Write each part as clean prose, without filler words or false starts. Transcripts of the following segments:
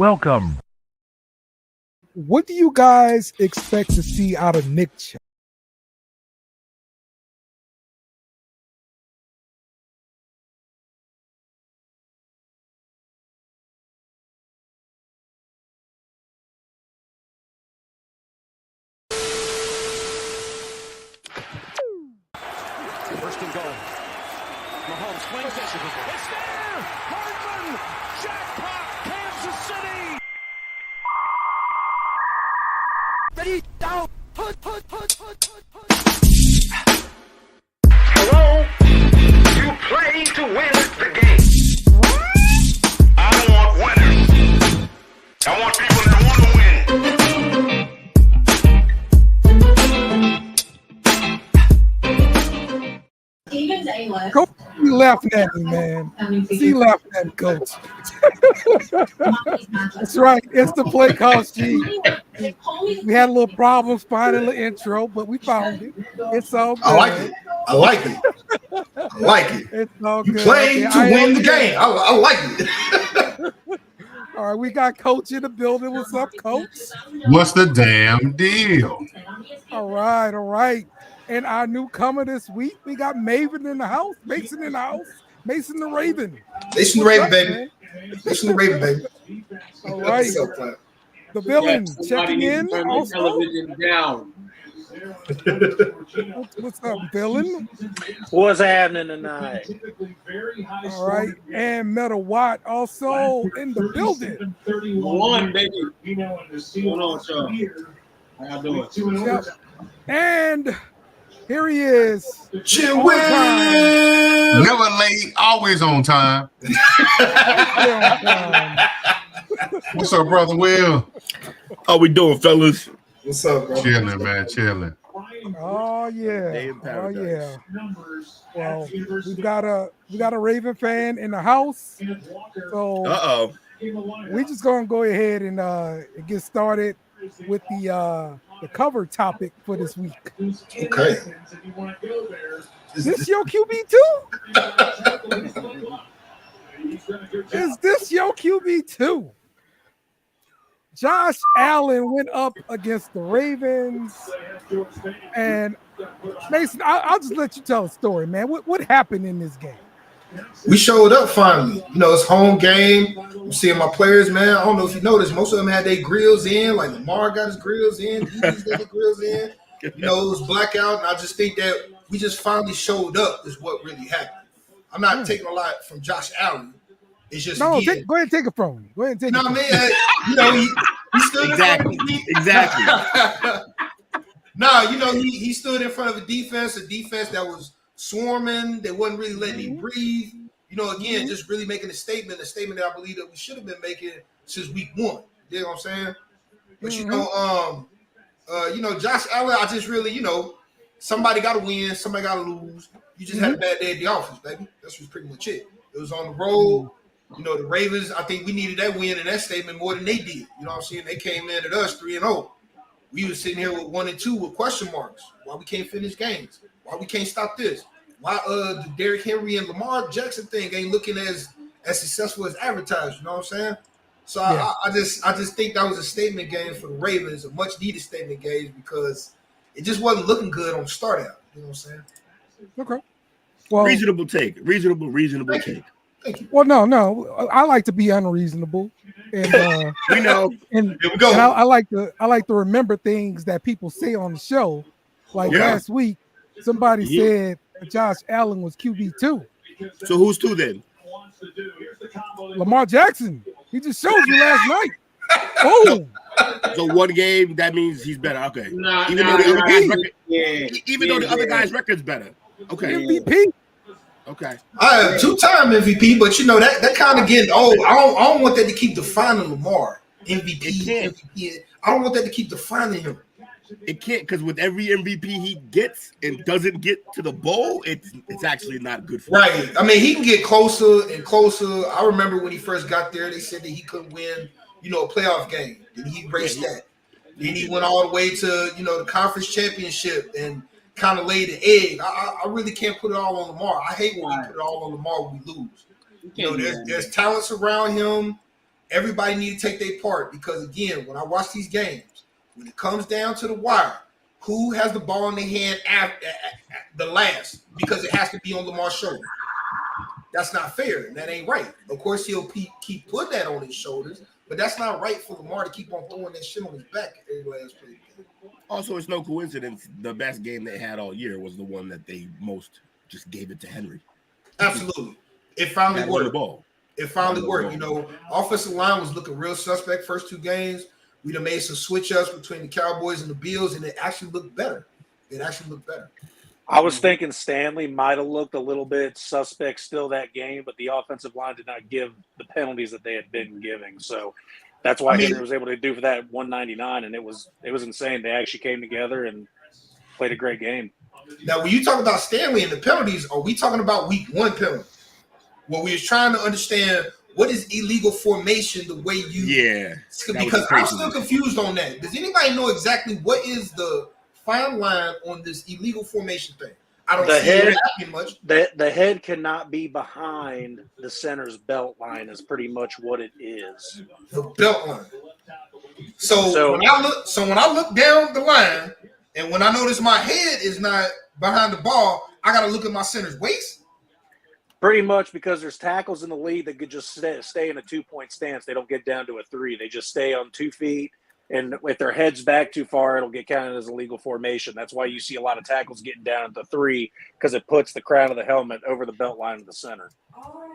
Welcome. What do you guys expect to see out of Nick Chubb? First and goal. Mahomes swings it. It's there! Hardman! Jackpot! Kansas City! Ready, down! Put. Hello? You play to win the game. I don't want winners. I want people that want to win. Coach, you laughing at me, man. See laughing at me, Coach. That's right. It's the play call sheet. We had a little problems finding the intro, but we found it. It's all good. I like it. It's all You good. playing Okay, to win the game. I like it. All right, we got Coach in the building. What's up, Coach? What's the damn deal? All right. And our newcomer this week, we got Mason in the house. Mason the Raven. Mason the Raven, baby. Mason the Raven, baby. All right. The villain checking in. Turn the television down. What's up, villain? What's happening tonight? All right. And Meta Watt also in the building. One, baby. What's going on, y'all? How y'all doing? Yep. And here he is. Chill On time. Never late, always on time. What's up, brother Will? How we doing, fellas? What's up, bro? Chilling, man, chilling. Oh yeah. Well, we got a Raven fan in the house. So we just gonna go ahead and get started with the cover topic for this week. Okay. This your QB too? Is this your QB too? Josh Allen went up against the Ravens, and Mason, I'll just let you tell a story, man. What happened in this game? We showed up finally. You know, it's home game. I'm seeing my players, man. I don't know if you noticed, most of them had their grills in. Like Lamar got his grills in, DB's got his grills in. You know, it was blackout, and I just think that we just finally showed up is what really happened. I'm not taking a lot from Josh Allen. It's just go ahead and take it from me. Go ahead and take it. No, man. You know, he stood Exactly. No, you know, he stood in front of a defense that was swarming. They wasn't really letting him breathe. You know, again, just really making a statement that I believe that we should have been making since week one. You know what I'm saying? But you know, Josh Allen, I just really, you know, somebody got to win, somebody got to lose. You just had a bad day at the office, baby. That's was pretty much it. It was on the road. You know, the Ravens, I think we needed that win and that statement more than they did. You know what I'm saying? They came in at us 3-0. We was sitting here with 1-2 with question marks. Why we can't finish games? Why we can't stop this? Why the Derrick Henry and Lamar Jackson thing ain't looking as successful as advertised? You know what I'm saying? So yeah. I just think that was a statement game for the Ravens, a much needed statement game because it just wasn't looking good on the start out. You know what I'm saying? Okay. Well, reasonable take. Reasonable take. Thank you. Well, no, I like to be unreasonable, and we know. And, here we go. And I like to remember things that people say on the show. Like last week, somebody said Josh Allen was QB2. So who's two then? Lamar Jackson. He just showed you last night. Oh. So one game, that means he's better. Okay. Even though the other guy's record's better. Okay. MVP. Okay. I have 2-time MVP, but you know that kind of getting old. I don't want that to keep defining Lamar. MVP. I don't want that to keep defining him. It can't, because with every MVP he gets and doesn't get to the bowl, it's actually not good for him. Right. I mean, he can get closer and closer. I remember when he first got there, they said that he couldn't win, you know, a playoff game. Then he raced that. Then he went all the way to, you know, the conference championship and kind of laid an egg. I really can't put it all on Lamar. I hate when we put it all on Lamar when we lose. You know, there's talents around him, everybody need to take their part because, again, when I watch these games, when it comes down to the wire, who has the ball in their hand after the last? Because it has to be on Lamar's shoulder. That's not fair, and that ain't right. Of course, he'll keep putting that on his shoulders, but that's not right for Lamar to keep on throwing that shit on his back every last play. Also, it's no coincidence the best game they had all year was the one that they most just gave it to Henry. Absolutely. It finally worked. The ball. It finally worked. You know, offensive line was looking real suspect first 2 games. We done made some switch-ups between the Cowboys and the Bills, and it actually looked better. I was thinking Stanley might have looked a little bit suspect still that game, but the offensive line did not give the penalties that they had been giving. So that's why Henry was able to do for that 199, and it was insane. They actually came together and played a great game. Now, when you talk about Stanley and the penalties, are we talking about week 1 penalty? Well, we was trying to understand what is illegal formation the way you because I'm still confused on that. Does anybody know exactly what is the fine line on this illegal formation thing? I don't see it happening much. The head cannot be behind the center's belt line is pretty much what it is. The belt line. So when I look down the line and when I notice my head is not behind the ball, I got to look at my center's waist. Pretty much because there's tackles in the league that could just stay in a 2-point stance. They don't get down to a 3. They just stay on 2 feet. And if their head's back too far, it'll get counted as illegal formation. That's why you see a lot of tackles getting down at the 3 because it puts the crown of the helmet over the belt line of the center.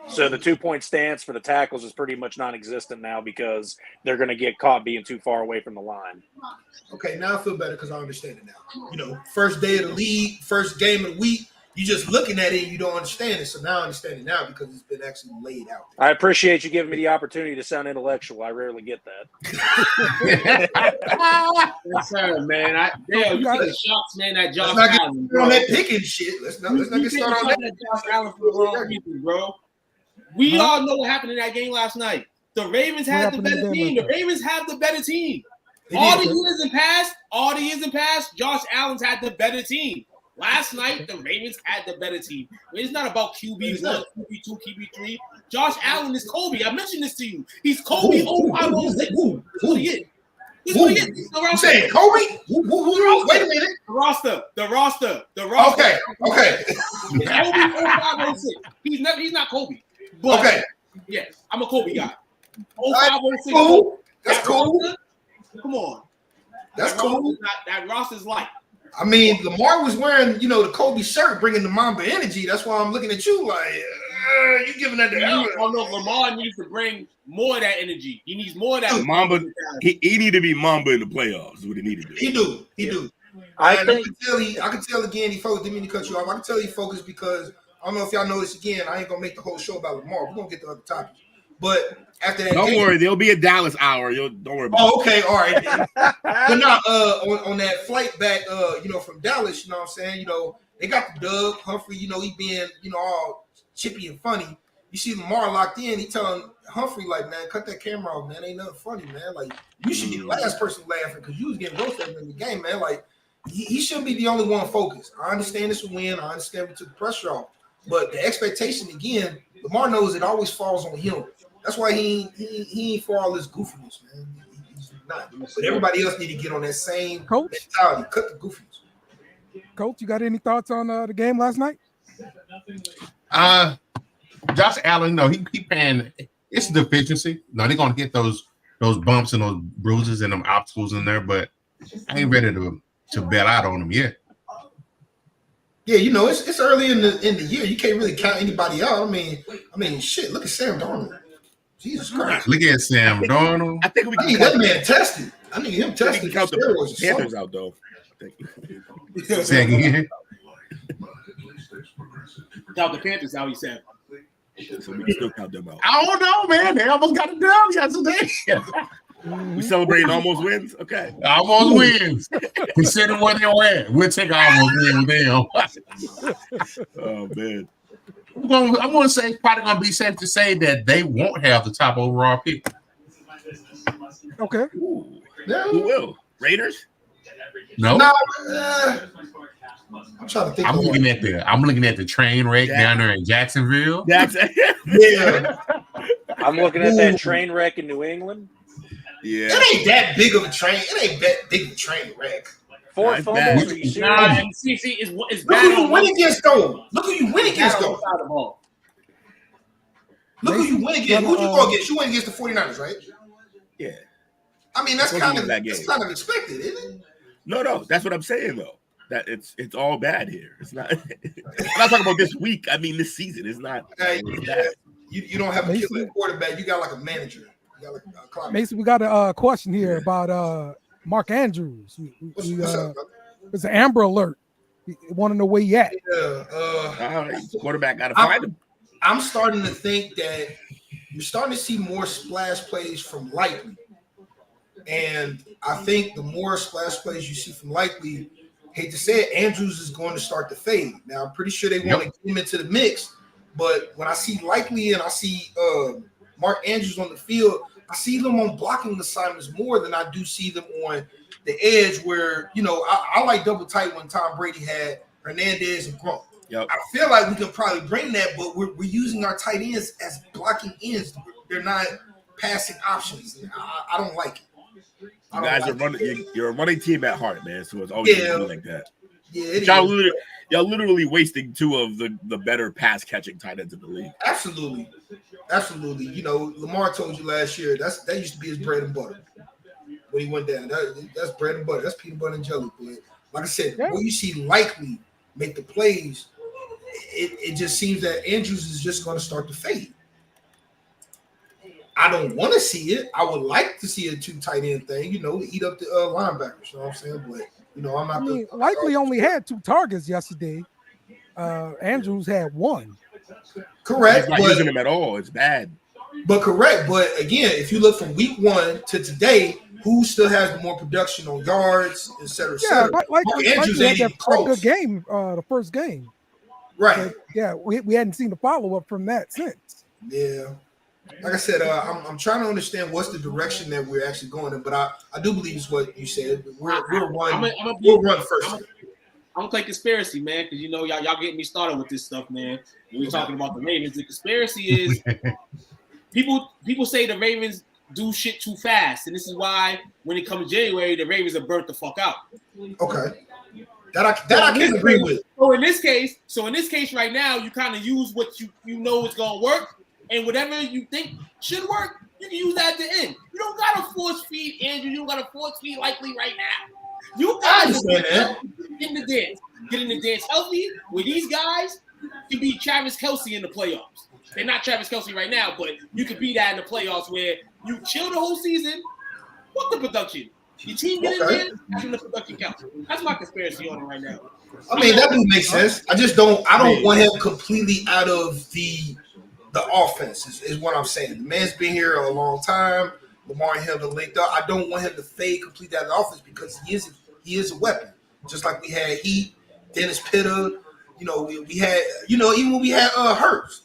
So the 2-point stance for the tackles is pretty much non-existent now because they're going to get caught being too far away from the line. Okay, now I feel better because I understand it now. You know, first day of the league, first game of the week, you just looking at it and you don't understand it. So now I understand it now because it's been actually laid out there. I appreciate you giving me the opportunity to sound intellectual. I rarely get that. Yes, sir, man. You taking shots, man. That Josh Allen, on that picking shit. Let's not get started on that. Josh Allen for the wrong reason, bro. We all know what happened in that game last night. The Ravens had the better team. The Ravens have the better team. All the years in past, Josh Allen's had the better team. Last night, the Ravens had the better team. It's not about QB1, QB2, QB3. Josh Allen is Kobe. I mentioned this to you. He's Kobe 0506. That's what he is. That's what he is. You saying Kobe? Wait a minute. The roster. Okay. It's Kobe 0506. He's not Kobe. But okay. Yeah, I'm a Kobe guy. 0506. Cool. That's cool. Come on. That's cool. That roster's light. I mean, Lamar was wearing, the Kobe shirt, bringing the Mamba energy. That's why I'm looking at you like, you giving that to you. Oh, no, Lamar needs to bring more of that energy. He needs more of that. Mamba, he need to be Mamba in the playoffs. Is what he needed to do. He do. I can tell again, he focused. Didn't mean to cut you off. I can tell he focused because I don't know if y'all noticed again. I ain't gonna make the whole show about Lamar. We're gonna get to other topics. But after that, don't worry, there'll be a Dallas hour. Don't worry about it. Okay, all right. But not on that flight back, from Dallas, you know what I'm saying? They got the Doug Humphrey, he being, all chippy and funny. You see Lamar locked in, he telling Humphrey, like, man, cut that camera off, man. Ain't nothing funny, man. Like, you should be the last person laughing because you was getting roasted in the game, man. Like, he shouldn't be the only one focused. I understand this will win. I understand we took the pressure off. But the expectation, again, Lamar knows it always falls on him. That's why he ain't for all this goofiness, man. He's not. But everybody else need to get on that same mentality. Cut the goofiness. Coach, you got any thoughts on the game last night? Josh Allen, no, he paying. It's deficiency. No, they're gonna get those bumps and those bruises and them obstacles in there, but I ain't ready to bail out on them yet. Yeah, it's early in the year. You can't really count anybody out. I mean, shit. Look at Sam Darnold. Jesus Christ. Look at Sam Darnold. I think I need that man tested. I need him tested. We can count the Panthers out though. Say again. Count the Panthers out. He said. So we can still count them out. I don't know, man. They almost got it done yesterday. We celebrating almost wins. Okay, almost wins. Consider where they're at. We'll take almost win with them. Oh man. I'm going to say it's probably going to be safe to say that they won't have the top overall pick. Okay. Ooh. Who will? Raiders? No. I'm trying to think. I'm looking at the train wreck down there in Jacksonville. Yeah. I'm looking at that train wreck in New England. Yeah, it ain't that big of a train. It ain't that big of a train wreck. 4 fumbles. Are you serious? Nah, and see, it's Look bad. who you win against, though. Look who you win against, though. Look who you win against. Who you go against? You win against the 49ers, right? Yeah. I mean, that's kind of expected, isn't it? No, that's what I'm saying though. That it's all bad here. It's not. I'm not talking about this week. I mean, this season. It's not. You don't have a killer quarterback. You got like a manager. You got like a client. Mason, we got a question here about Mark Andrews. It's an Amber Alert. We want to know where you at. Quarterback got to find him. I'm starting to think that you're starting to see more splash plays from Likely. And I think the more splash plays you see from Likely, hate to say it, Andrews is going to start to fade. Now, I'm pretty sure they want to get him into the mix. But when I see Likely and I see Mark Andrews on the field, I see them on blocking assignments more than I do see them on the edge where, I like double tight when Tom Brady had Hernandez and Gronk. Yep. I feel like we can probably bring that, but we're using our tight ends as blocking ends. They're not passing options. I don't like it. You guys are running. You're a running team at heart, man. So it's always gonna be like that. Yeah, y'all literally wasting two of the better pass catching tight ends in the league. Absolutely. Lamar told you last year that used to be his bread and butter when he went down. That's bread and butter. That's peanut butter and jelly. But like I said, when you see Likely make the plays, it just seems that Andrews is just going to start to fade. I don't want to see it. I would like to see a 2 tight end thing, to eat up the linebackers. You know what I'm saying? But I'm not. Likely only had 2 targets yesterday. Andrews had 1. Correct. He's not using him at all. It's bad. But correct. But again, if you look from week 1 to today, who still has the more production on yards, et cetera, et cetera? Yeah, Likely had that good game, the first game. Right. But we hadn't seen the follow-up from that since. Yeah. Like I said, I'm trying to understand what's the direction that we're actually going in, but I do believe it's what you said. We'll run first. I'm gonna play conspiracy, man, because y'all getting me started with this stuff, man. When we're talking about the Ravens, the conspiracy is people say the Ravens do shit too fast, and this is why when it comes January, the Ravens are burnt the fuck out. Okay, that I can agree with. So in this case, right now, you kind of use what you know is gonna work. And whatever you think should work, you can use that at the end. You don't got to force feed Andrew. You don't got to force feed Likely right now. You guys get in the dance. Get in the dance healthy with these guys. You can be Travis Kelce in the playoffs. They're not Travis Kelce right now, but you could be that in the playoffs where you chill the whole season. Fuck the production. Your team get in there, that's when the production counts. That's my conspiracy on it right now. I mean, that do make sense. I don't want him completely out of the offense is what I'm saying. The man's been here a long time. Lamar and him are linked up. I don't want him to fade completely out of the offense because he is a weapon. Just like we had Heat, Dennis Pitta. We had even when we had Hurts.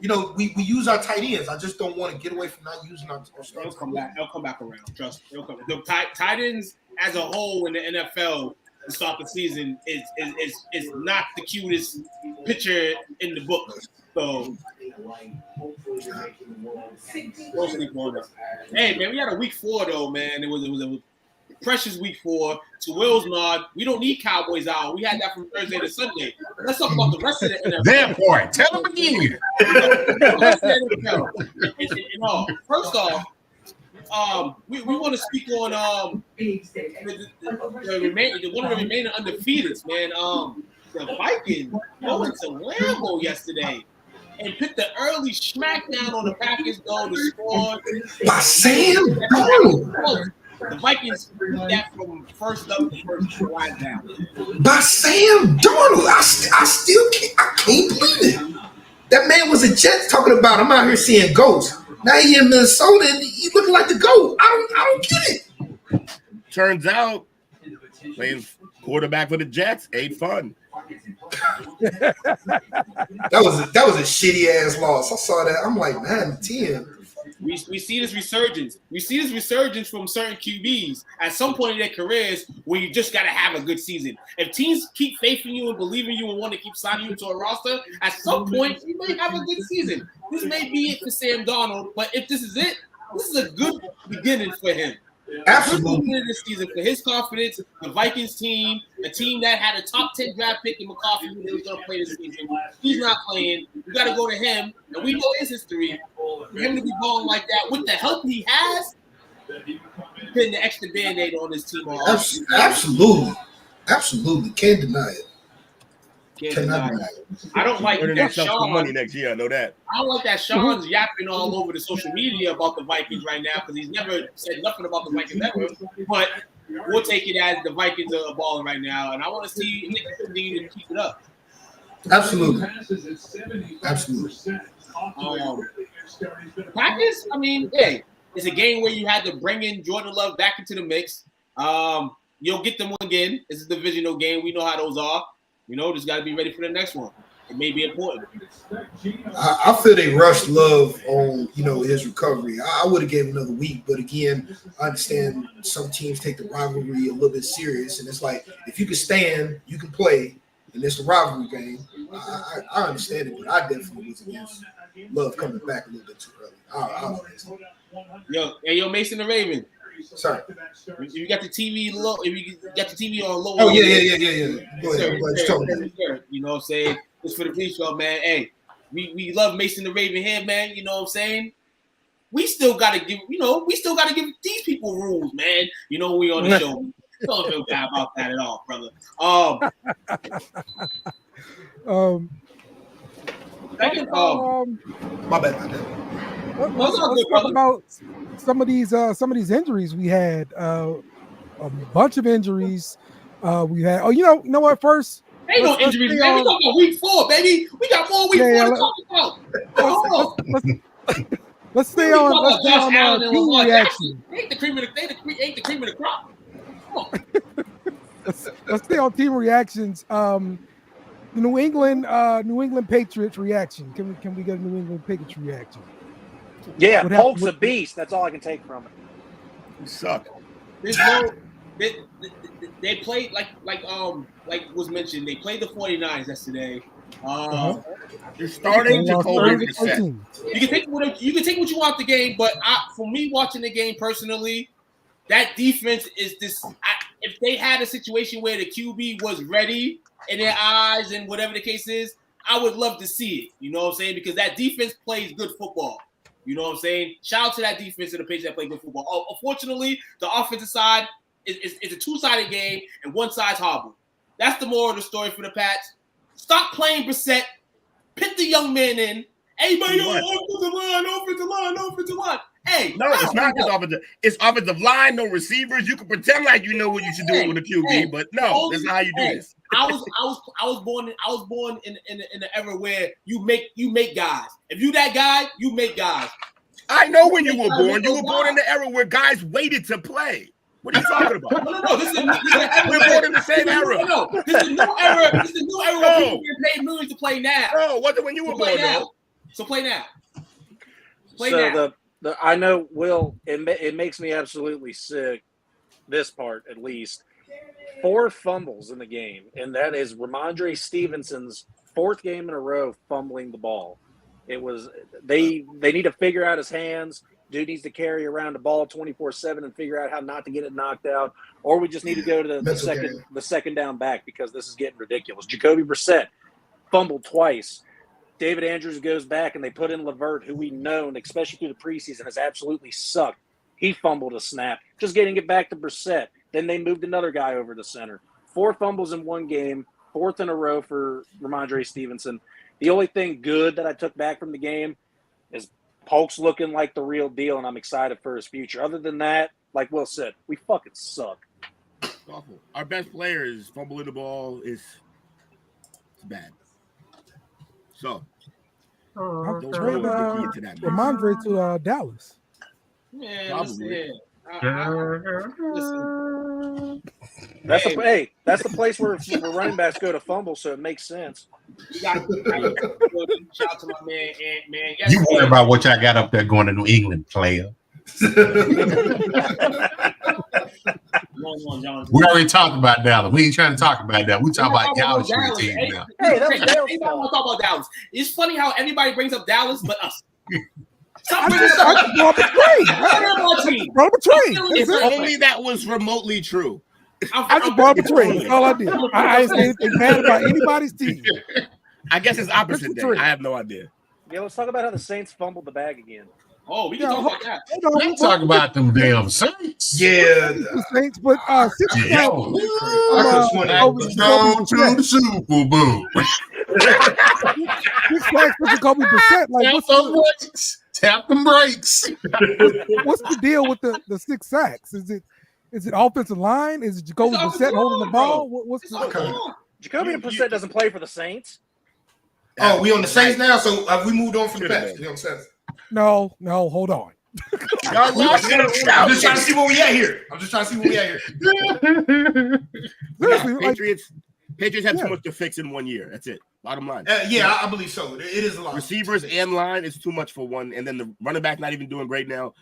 We use our tight ends. I just don't want to get away from not using our starters. They'll come back around. Trust me. The tight ends as a whole in the NFL to start the season is not the cutest picture in the book. So, hey man, we had a week 4 though, man. It was a precious week 4. To Will's nod, we don't need Cowboys out. We had that from Thursday to Sunday. Let's talk about the rest of the NFL. That part, tell them again. First off, we want to speak on one of the remaining undefeateds, man. The Vikings went to Lambeau yesterday and picked the early smackdown on the Packers goal to score. By Sam Darnold. The Vikings did that from first up to first right down. By Sam Darnold. I can't believe it. That man was a Jets talking about, I'm out here seeing ghosts. Now he in Minnesota and he's looking like the GOAT. I don't get it. Turns out playing quarterback for the Jets ain't fun. That was a shitty ass loss. I saw that. I'm like, 9-10. We see this resurgence. We see this resurgence from certain QBs at some point in their careers where you just got to have a good season. If teams keep faithing you and believing you and want to keep signing you to a roster, at some point you may have a good season. This may be it for Sam Darnold, but if this is it, this is a good beginning for him. Absolutely. This season for his confidence, the Vikings team, a team that had a top 10 draft pick in McCarthy when he was going to play this season. He's not playing. You got to go to him, and we know his history. For him to be balling like that with the help he has, putting the extra band-aid on his team. Absolutely. Absolutely. Can't deny it. Cannot deny it. I don't like that Sean money next year. I know that. I don't like that Sean's yapping all over the social media about the Vikings right now because he's never said nothing about the Vikings ever. But we'll take it as the Vikings are balling right now, and I want to see if they can continue to keep it up. Absolutely. Absolutely. Packers, I mean, hey, it's a game where you had to bring in Jordan Love back into the mix. You'll get them again. It's a divisional game. We know how those are. You know, just got to be ready for the next one. It may be important. I feel they rushed Love on, his recovery. I would have gave him another week, but again, I understand some teams take the rivalry a little bit serious, and it's like if you can stand, you can play, and it's a rivalry game. I understand it, but I definitely was against Love coming back a little bit too early. Yo, Mason the Raven. Sorry. You got the TV low. If you got the TV on low. Oh yeah. Go ahead. You know what I'm saying? It's for the police show, man. Hey, we love Mason the Raven here, man. You know what I'm saying? We still gotta give these people rules, man. You know we on the show. Don't feel bad about that at all, brother. My bad. Let's talk about some of these injuries we had. A bunch of injuries we had. Oh, you know what? First, ain't no injuries, man. We talking about week 4, baby. We got more week 4 to talk about. Let's stay on team reaction. Ain't the cream of the crop. Come on. Let's stay on team reactions. New England Patriots reaction. Can we get a New England Patriots reaction? Yeah, Polk's a beast. That's all I can take from it. You suck. They played like was mentioned. They played the 49ers yesterday. You're starting Jacoby Brissett. You can take what you want the game, but for me watching the game personally, that defense is this. If they had a situation where the QB was ready in their eyes and whatever the case is, I would love to see it. You know what I'm saying? Because that defense plays good football. You know what I'm saying? Shout out to that defense and the Patriots that play good football. Unfortunately, the offensive side is a two-sided game and one side's horrible. That's the moral of the story for the Pats. Stop playing Brissett. Put the young man in. Everybody, offensive line. Hey, no, it's not just offensive. It's offensive line, no receivers. You can pretend like you know what you should do with a QB, but no, that's not how you do this. I was born in the era where you make guys. If you that guy, you make guys. I know when you were born. You were born in the era where guys waited to play. What are you talking about? No. This is we're born in the same era. No, this is a new era. This is a new era where people get paid millions to play now. No, wasn't when you were born now. So play now. I know, Will, it makes me absolutely sick, this part at least. 4 fumbles in the game, and that is Ramondre Stevenson's 4th game in a row fumbling the ball. It was they need to figure out his hands. Dude needs to carry around the ball 24/7 and figure out how not to get it knocked out, or we just need to go to the second down back because this is getting ridiculous. Jacoby Brissett fumbled twice. David Andrews goes back and they put in Levert, who we know, especially through the preseason, has absolutely sucked. He fumbled a snap, just getting it back to Brissett. Then they moved another guy over the center. 4 fumbles in one game, 4th in a row for Ramondre Stevenson. The only thing good that I took back from the game is Polk's looking like the real deal, and I'm excited for his future. Other than that, like Will said, we fucking suck. It's awful. Our best player is fumbling the ball. It's bad. So, Ramondre to Dallas. Man, listen. That's the place where running backs go to fumble, so it makes sense. We got shout out to my man, Ant, man. Yes, You worry about what y'all got up there going to New England, player. We already talked about Dallas. We ain't trying to talk about that. We talk about Dallas team now. Hey, that was Everybody want to talk about Dallas. It's funny how everybody brings up Dallas, but us. If only that was remotely true. I just brought up a trade. That's all I did. I ain't saying anything bad about anybody's team. I guess it's opposite day. I have no idea. Yeah, let's talk about how the Saints fumbled the bag again. Oh, we can talk about that. Let's talk about them damn Saints. Yeah, the Saints, but I could down to the Super Bowl. 6 sacks for Jacoby Brissett. Like, tap them brakes. What's the deal with the 6 sacks? Is it offensive line? Is it Jacoby Brissett holding the ball? What's the Jacoby Brissett doesn't play for the Saints. Oh, we on the Saints now, so we moved on from the Pats. No, hold on. I'm just trying to see where we at here. Patriots have too much to fix in 1 year. That's it. Bottom line. Yeah, I believe so. It is a lot. Receivers and line is too much for one, and then the running back not even doing great now.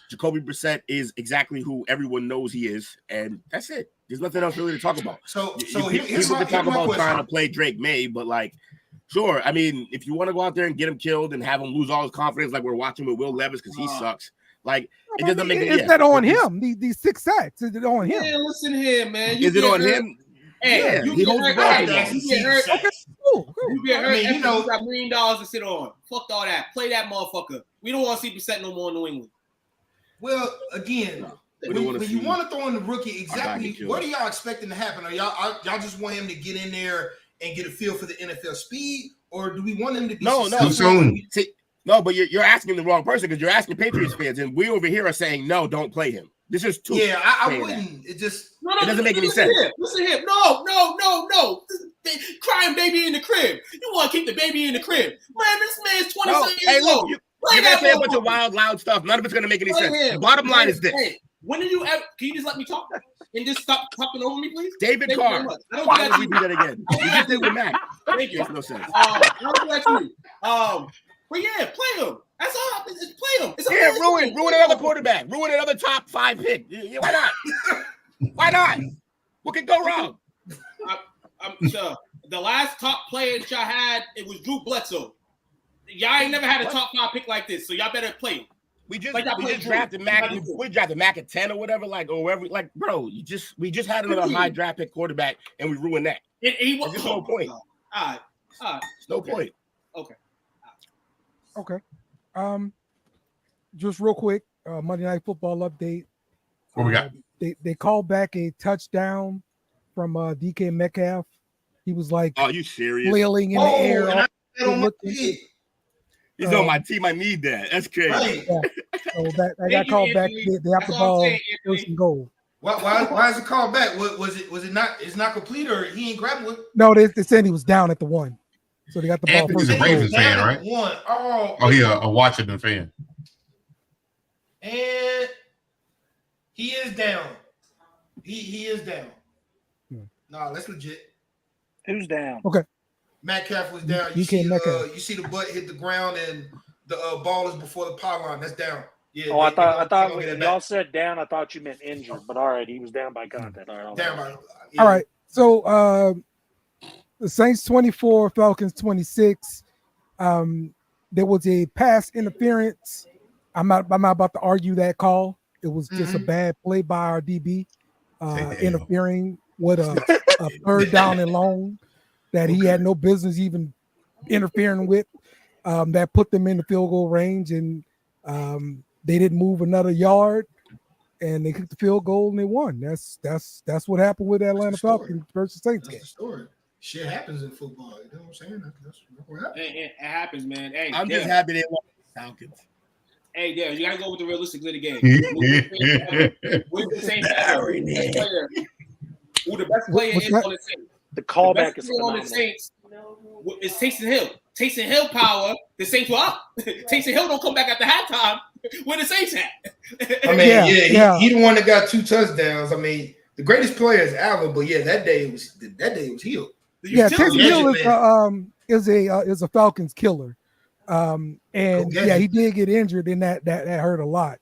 Jacoby Brissett is exactly who everyone knows he is, and that's it. There's nothing else really to talk about. So people can talk about trying to play Drake May, but like, sure. I mean, if you want to go out there and get him killed and have him lose all his confidence, like we're watching with Will Levis because he sucks. Like, it doesn't make it. Is that on him? These 6 sacks? Is it on him? Yeah, listen here, man. Is it on him? Hey, yeah, you get hurt. You get hurt. Okay, cool. You get hurt. You got $1 million to sit on. Fuck all that. Play that motherfucker. We don't want to see Brissett no more in New England. Well, again, when you want to throw in the rookie, exactly what are y'all expecting to happen? Are y'all just want him to get in there and get a feel for the NFL speed, or do we want him to be No, but you're asking the wrong person because you're asking Patriots fans, and we over here are saying no, don't play him. This is too. Yeah, I wouldn't. It just it doesn't make any sense. Listen here. No. Crying baby in the crib. You want to keep the baby in the crib, man? This man's 27 years old. You're gonna say a bunch of wild, loud stuff. None of it's gonna make any sense. The bottom line is this. Hey, when did you ever? Can you just let me talk and just stop talking over me, please? David Carr. Why would we do that again? You just did with Mac. Thank you. Makes no sense. But yeah, play him. That's all. Just play him. Ruin another quarterback. Ruin another top 5 pick. Yeah, why not? Why not? What could go wrong? I'm sure the last top player that y'all had, it was Drew Bledsoe. Y'all ain't never had a top 5 pick like this, so y'all better play him. We just drafted Mac. We drafted Mac at 10 or whatever, bro. We just had another high draft pick quarterback, and we ruined that. There's no point. All right. No point. Okay. Just real quick, Monday Night Football update. What we got? They called back a touchdown from DK Metcalf. He was like, "Are you serious?" Flailing in the air. He's on my team. I need that. That's crazy. Right. Yeah. So that got called back. They have the ball first and goal. Why is it called back? Was it not? It's not complete, or he ain't grabbing it? No, they said he was down at the 1, so they got the ball. He's a Ravens fan, right? He a Washington fan. And he is down. He is down. Nah, that's legit. Who's down? Okay. Metcalf was down. You see the butt hit the ground and the ball is before the pylon. That's down. Yeah. I thought when y'all said down, I thought you meant injured. But all right, he was down by contact. All right. Down by. Yeah. All right. So the Saints 24, Falcons 26. There was a pass interference. I'm not about to argue that call. It was just a bad play by our DB, interfering with a 3rd down and long that he had no business even interfering with. That put them in the field goal range, and they didn't move another yard, and they kicked the field goal and they won. That's what happened with Atlanta Falcons versus Saints game. Story. Shit happens in football. You know what I'm saying? That's what happens. It happens, man. Hey, I'm just happy they won the Falcons. Hey, Dale, you gotta go with the realistic of the game. With the Saints, who the best player is on the Saints? The callback is on the Saints. It's Taysom Hill. Taysom Hill power. The Saints were up. Taysom Hill don't come back at the halftime. Where the Saints at? I mean, he the one that got 2 touchdowns. I mean, the greatest player is Allen, but yeah, that day it was Hill. Yeah, Taysom Hill is a Falcons killer. And yeah, he did get injured, and that hurt a lot.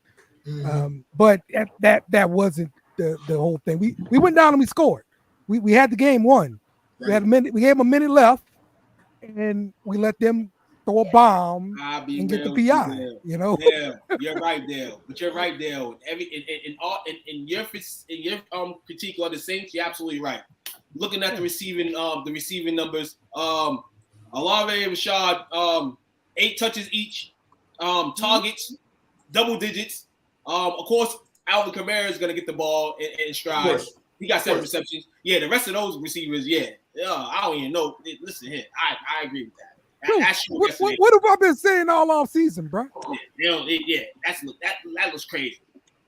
But that wasn't the whole thing. We went down and we scored. We had the game won. Right. We had a minute. We gave them a minute left, and we let them throw a bomb and get the PI. You know. Yeah, you're right, Dale. But you're right, Dale. In your critique of the Saints, you're absolutely right. Looking at the receiving numbers, Alave Rashad, 8 touches each, targets, double digits. Of course, Alvin Kamara is going to get the ball in stride. He got 7 receptions. Yeah, the rest of those receivers, I don't even know. Listen here, I agree with that. Dude, what have I been saying all off season, bro? That looks crazy.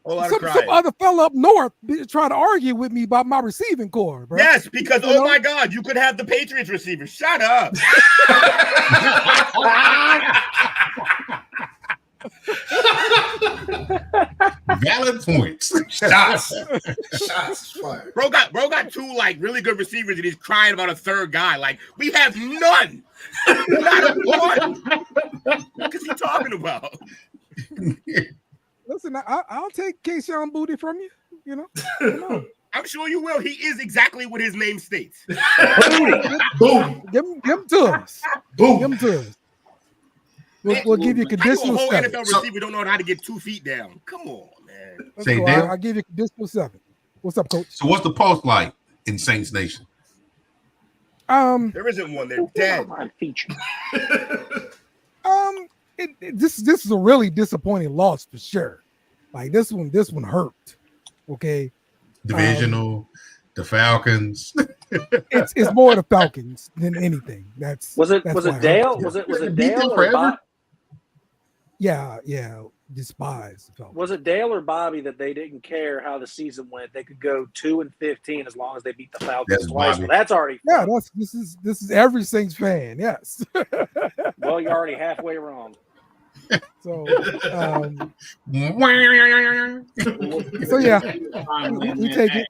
Some other fella up north trying to argue with me about my receiving core, bro. Yes, because my God, you could have the Patriots receiver. Shut up. Valid points. Shots fired. Bro got 2 like really good receivers, and he's crying about a third guy. Like, we have none. Not a one. What is he talking about? Listen, I'll take Keyshawn Booty from you. You know. I'm sure you will. He is exactly what his name states. Boom. Give him to us. Boom. Give him to us. We'll give you conditional 7. Whole NFL receiver don't know how to get 2 feet down. Come on, man. I'll give you conditional 7. What's up, Coach? So what's the pulse like in Saints Nation? There isn't one. They're dead. This is a really disappointing loss for sure. Like this one hurt. Okay. Divisional, the Falcons. It's more the Falcons than anything. Was it Dale? Was it Dale or Bob? Yeah. Despise the Falcons. Was it Dale or Bobby that they didn't care how the season went? They could go 2-15 as long as they beat the Falcons twice. Well, that's already this is every Saints fan. Yes. Well, you're already halfway wrong. So yeah, we take it.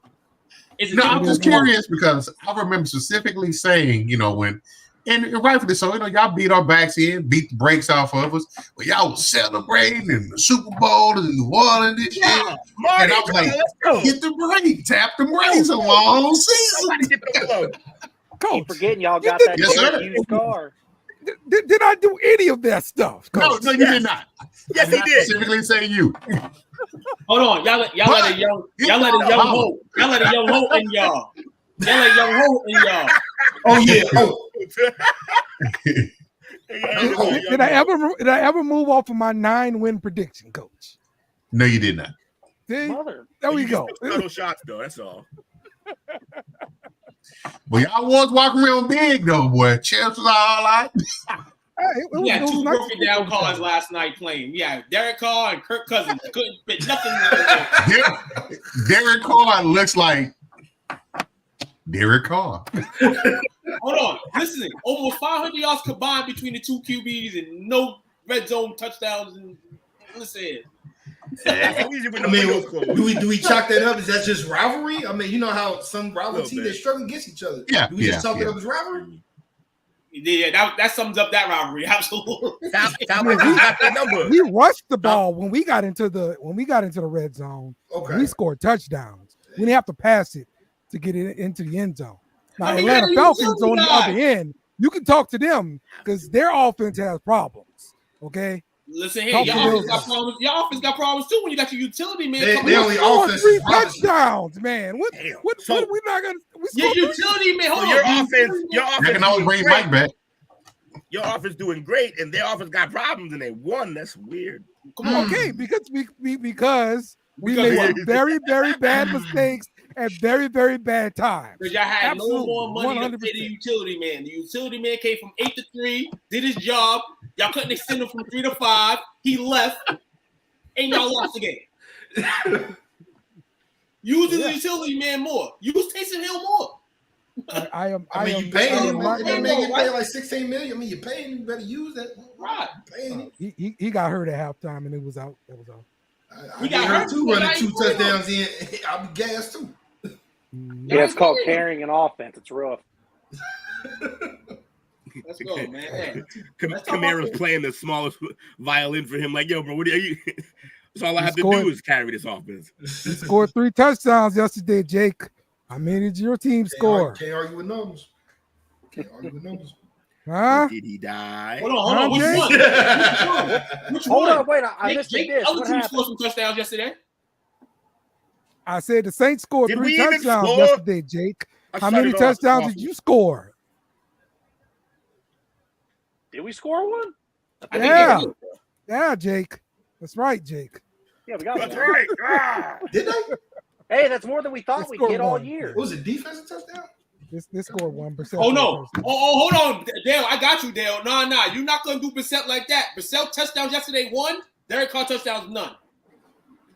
No, I'm just curious because I remember specifically saying, when, and rightfully so, y'all beat our backs in, beat the brakes off of us, but y'all was celebrating in the Super Bowl and the one and this year. And I was like, get the brake, tap the brakes a long season. Keep forgetting y'all got that used car. Did I do any of that stuff? No, you did not. Yes, he did. Specifically saying you. Hold on, y'all let a young hoe in y'all. Y'all let young hoe in y'all. Oh yeah. Did I ever move off of my 9-win prediction, Coach? No, you did not. See? There we go. Little shots though. That's all. Well, y'all was walking around big though, boy. Champs was all right. We had 2 broken down cars last night playing. We had Derek Carr and Kirk Cousins. Couldn't fit nothing. Derek Carr looks like Derek Carr. Hold on. Listen, almost 500 yards combined between the 2 QBs and no red zone touchdowns. And listen. I mean, do we chalk that up? Is that just rivalry? I mean, you know how some rivalry teams they struggle against each other. Yeah. Do we just chalk it up as rivalry? Yeah, that sums up that rivalry. Absolutely. We rushed the ball when we got into the red zone. Okay. We scored touchdowns. We didn't have to pass it to get it into the end zone. Now, Atlanta Falcons on the other end, you can talk to them because their offense has problems. Okay. Listen here, your offense got problems. Your offense got problems too when you got your utility man. They only offense 3 touchdowns, man. What we not gonna? Your utility man. Hold on. Your offense. I can always bring Mike back. Your offense doing great, and their offense got problems, and they won. That's weird. Come on, okay, because we made some very, very bad mistakes at very, very bad times. Because y'all had no more money 100%. To pay the utility man. The utility man came from 8 to 3, did his job. Y'all couldn't extend him from 3 to 5. He left, and y'all lost the game. Use the utility man more. Use Taysom Hill more. I mean, you paying him. You pay like $16 million. I mean, you paying him. You better use that. Right. He got hurt at halftime, and it was out. That was out. I got hurt too, running 2 touchdowns in. I'll be gassed too. Yeah, it's called carrying an offense. It's rough. Let's go, man. Hey, Kamara's playing the smallest violin for him. Like, yo, bro, what are you? That's all I have to do is carry this offense. He scored 3 touchdowns yesterday, Jake. How many did your team score? Can't argue with numbers. Huh? Did he die? Hold on. Which one? Which one? Hold on, wait. I missed Jake, this. other team scored some touchdowns yesterday. I said the Saints scored Did 3 we even touchdowns score? yesterday, Jake. How many touchdowns did you score? Did we score one? Yeah, Jake. That's right, Jake. Yeah, we got That's one. right. Did they? Hey, that's more than we thought we'd get all year. What was it, defensive touchdown? This scored 1%. Oh no! Oh, hold on, Dale. I got you, Dale. Nah. You're not gonna do Brissett like that. Brissett touchdowns yesterday, 1. Derek Carr touchdowns, none.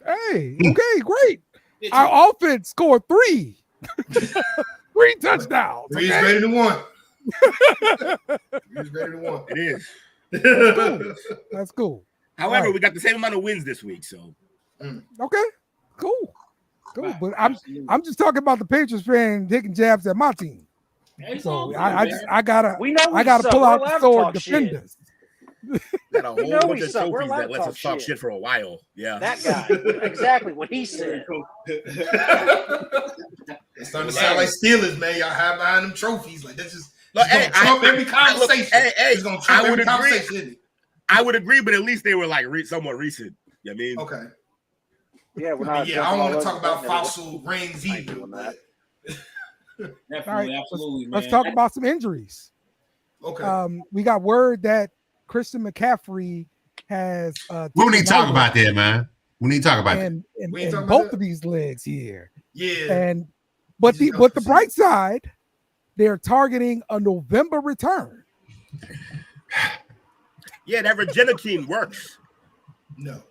Hey, okay, great. Our offense scored 3. 3 touchdowns. 3 is greater than 1. 3 is greater than 1. It is. That's cool. However, we got the same amount of wins this week, so okay, cool. But I'm just talking about the Patriots fan taking jabs at my team. So I gotta pull out the sword to defend us. Got a whole bunch of trophies that lets us talk shit for a while. Yeah, that guy. Exactly what he said. It's starting to sound like Steelers, man. Y'all have behind them trophies. Like this is trump every conversation. It's gonna trump every conversation, isn't it? I would agree, but at least they were like somewhat recent. You know what I mean? Okay. Yeah, we're not. Yeah, I don't want to talk about fossil rings either. Definitely, absolutely, man. Let's talk about some injuries. Okay. We got word that Christian McCaffrey has. We need to talk about that, man. We need to talk about and that. both of these legs here. Yeah. But the bright side, they're targeting a November return. Yeah, that Regenikine works. No.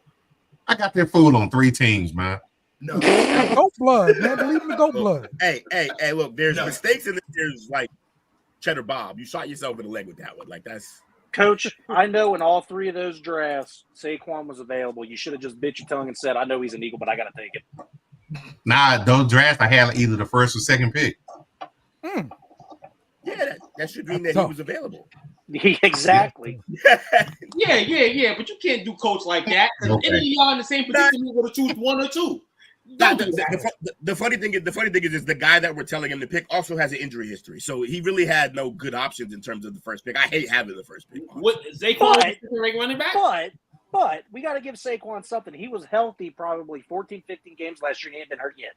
I got that fool on 3 teams, man. No. Go blood, man. Believe in the go blood. Hey, look, there's mistakes in this. There's like Cheddar Bob. You shot yourself in the leg with that one. Like that's Coach, I know in all 3 of those drafts, Saquon was available. You should have just bit your tongue and said, I know he's an Eagle, but I gotta take it. Nah, those drafts I had either the 1st or 2nd pick. Yeah, that should mean that he was available. Exactly. Yeah, but you can't do coach like that. Any of y'all in the same position, you're gonna choose 1 or 2. The funny thing is the guy that we're telling him to pick also has an injury history, so he really had no good options in terms of the first pick. I hate having the first pick. What Saquon running back? But we got to give Saquon something. He was healthy probably 14, 15 games last year. He ain't been hurt yet.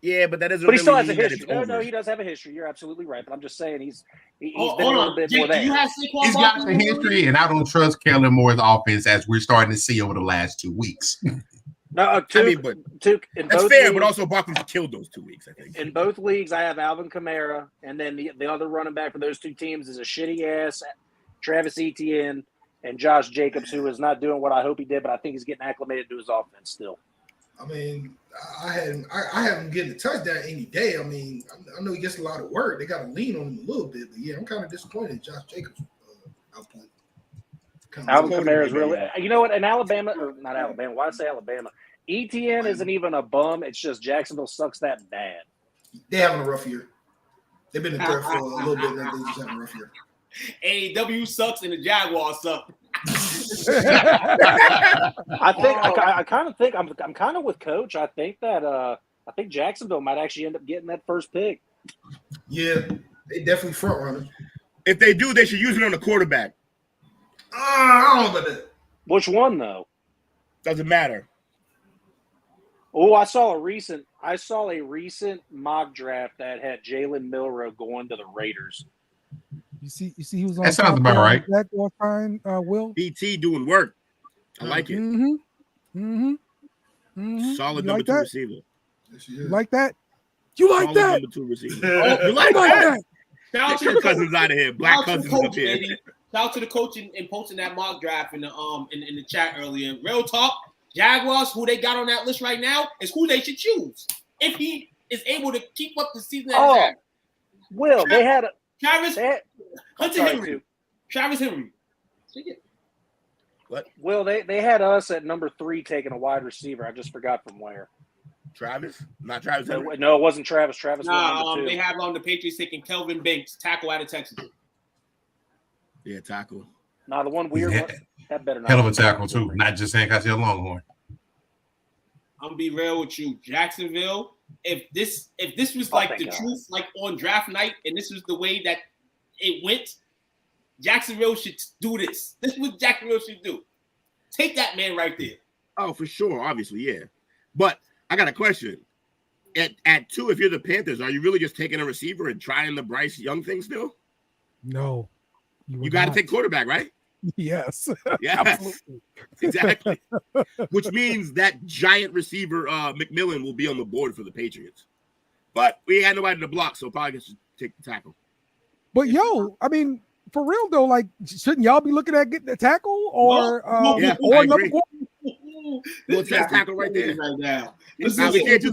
Yeah, but that doesn't. But he still has a mean that history. it's No, over. he does have a history. You're absolutely right. But I'm just saying he's been Hold a little on. bit Jake, more there. do you have Saquon? He's got a history, and I don't trust Kellen Moore's offense as we're starting to see over the last 2 weeks. No, Tuke, that's fair, leagues, but also Barkley killed those 2 weeks, I think. In both leagues, I have Alvin Kamara, and then the other running back for those 2 teams is a shitty-ass Travis Etienne and Josh Jacobs, who is not doing what I hope he did, but I think he's getting acclimated to his offense still. I mean, I had him getting a touchdown any day. I mean, I know he gets a lot of work. They got to lean on him a little bit, but yeah, I'm kind of disappointed in Josh Jacobs output. Alvin Kamara is really, you know what? In Alabama, or not Alabama, why did I say Alabama? ETN isn't even a bum. It's just Jacksonville sucks that bad. They're having a rough year. They've been in third for a little bit. They just having a rough year. AEW sucks and the Jaguars suck. I kind of think I'm kind of with Coach. I think Jacksonville might actually end up getting that first pick. Yeah, they definitely front runners. If they do, they should use it on the quarterback. I don't know about that. Which one though? Doesn't matter. Oh, I saw a recent mock draft that had Jalen Milroe going to the Raiders. You see, he was on. That sounds about right. That was fine, Will. BT doing work. I like it. Solid number 2 receiver. You like that? You like Solid that? Number 2 receiver. Oh, you like that? Get your cousins out of here. Black cousins up here. Shout out to the coach and posting that mock draft in the chat earlier. Real talk, Jaguars, who they got on that list right now, is who they should choose if he is able to keep up the season. Will they had Travis Henry. What? Will they had us at number 3 taking a wide receiver. I just forgot from where. Travis? Not Travis Henry? No, it wasn't Travis. Travis was number 2. They have on the Patriots taking Kelvin Banks, tackle out of Texas. Yeah, tackle. Nah, the one weird one. That better not. Hell of a tackle too. Not just saying because he's a Longhorn. I'm gonna be real with you, Jacksonville. If this was like the truth, like on draft night, and this was the way that it went, Jacksonville should do this. This is what Jacksonville should do. Take that man right there. Oh, for sure, obviously, yeah. But I got a question. At 2, if you're the Panthers, are you really just taking a receiver and trying the Bryce Young thing still? No. You got to take quarterback, right? Yes. Yeah, absolutely. Exactly. Which means that giant receiver, McMillan, will be on the board for the Patriots. But we had nobody to block, so probably just take the tackle. But, I mean, for real, though, like, shouldn't y'all be looking at getting the tackle or another quarterback? Well, that's tackle right there. Right now. We can't do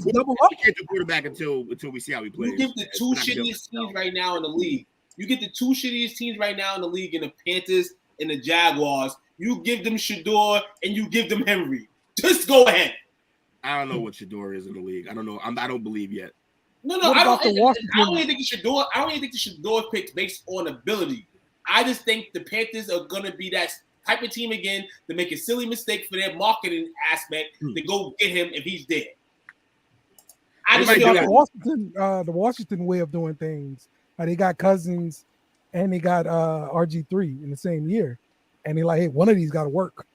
quarterback until we see how he plays. You get the 2 shittiest teams right now in the league. You get the 2 shittiest teams right now in the league in the Panthers and the Jaguars. You give them Shador and you give them Henry. Just go ahead. I don't know what Shador is in the league. I don't know. I don't believe yet. No. I don't even think the Shador pick based on ability. I just think the Panthers are gonna be that type of team again to make a silly mistake for their marketing aspect to go get him if he's there. I just feel the Washington way of doing things. They got Cousins and they got RG3 in the same year, and they're like, hey, one of these got to work.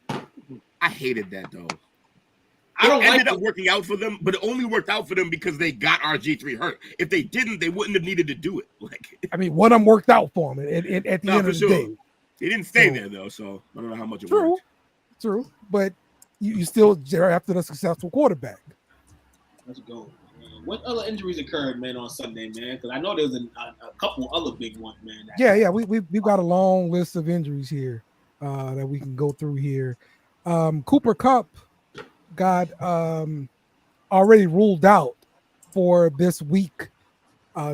I hated that though. It ended up working out for them, but it only worked out for them because they got RG3 hurt. If they didn't, they wouldn't have needed to do it. I mean, one of them worked out for them at the end of the day. He didn't stay there though, so I don't know how much it worked. True, but you still are after the successful quarterback. Let's go. What other injuries occurred, man, on Sunday, man? Because I know there was a couple other big ones, man. We've got a long list of injuries here that we can go through here. Cooper Kupp got already ruled out for this week,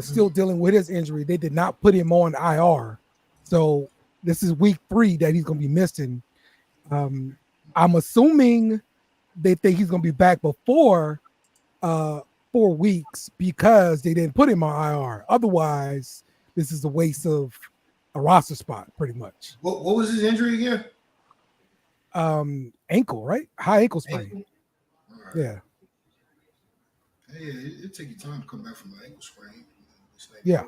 still dealing with his injury. They did not put him on IR, so this is week 3 that he's going to be missing. I'm assuming they think he's going to be back before 4 weeks because they didn't put him on IR. Otherwise, this is a waste of a roster spot, pretty much. What was his injury again? Ankle, right? High ankle sprain. Right. Yeah. Hey, it take you time to come back from an ankle sprain. Yeah.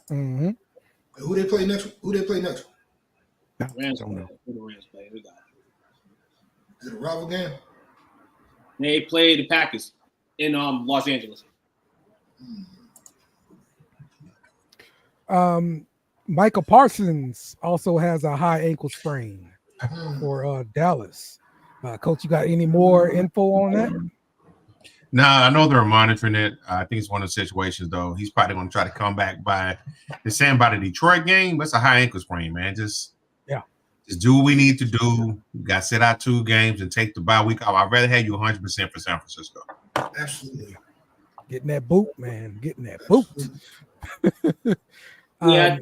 Mm-hmm. Who they play next? Rams don't know. Who the Rams play? Who got it? Is it a rival game? They play the Packers in Los Angeles. Michael Parsons also has a high ankle sprain for Dallas. Coach, you got any more info on that? Nah, I know they're monitoring it. I think it's one of the situations, though. He's probably going to try to come back by the same by the Detroit game. That's a high ankle sprain, man. Just do what we need to do. We got to sit out 2 games and take the bye week off. I'd rather have you 100% for San Francisco. Absolutely. Getting that boot, man. Getting that boot. Yeah,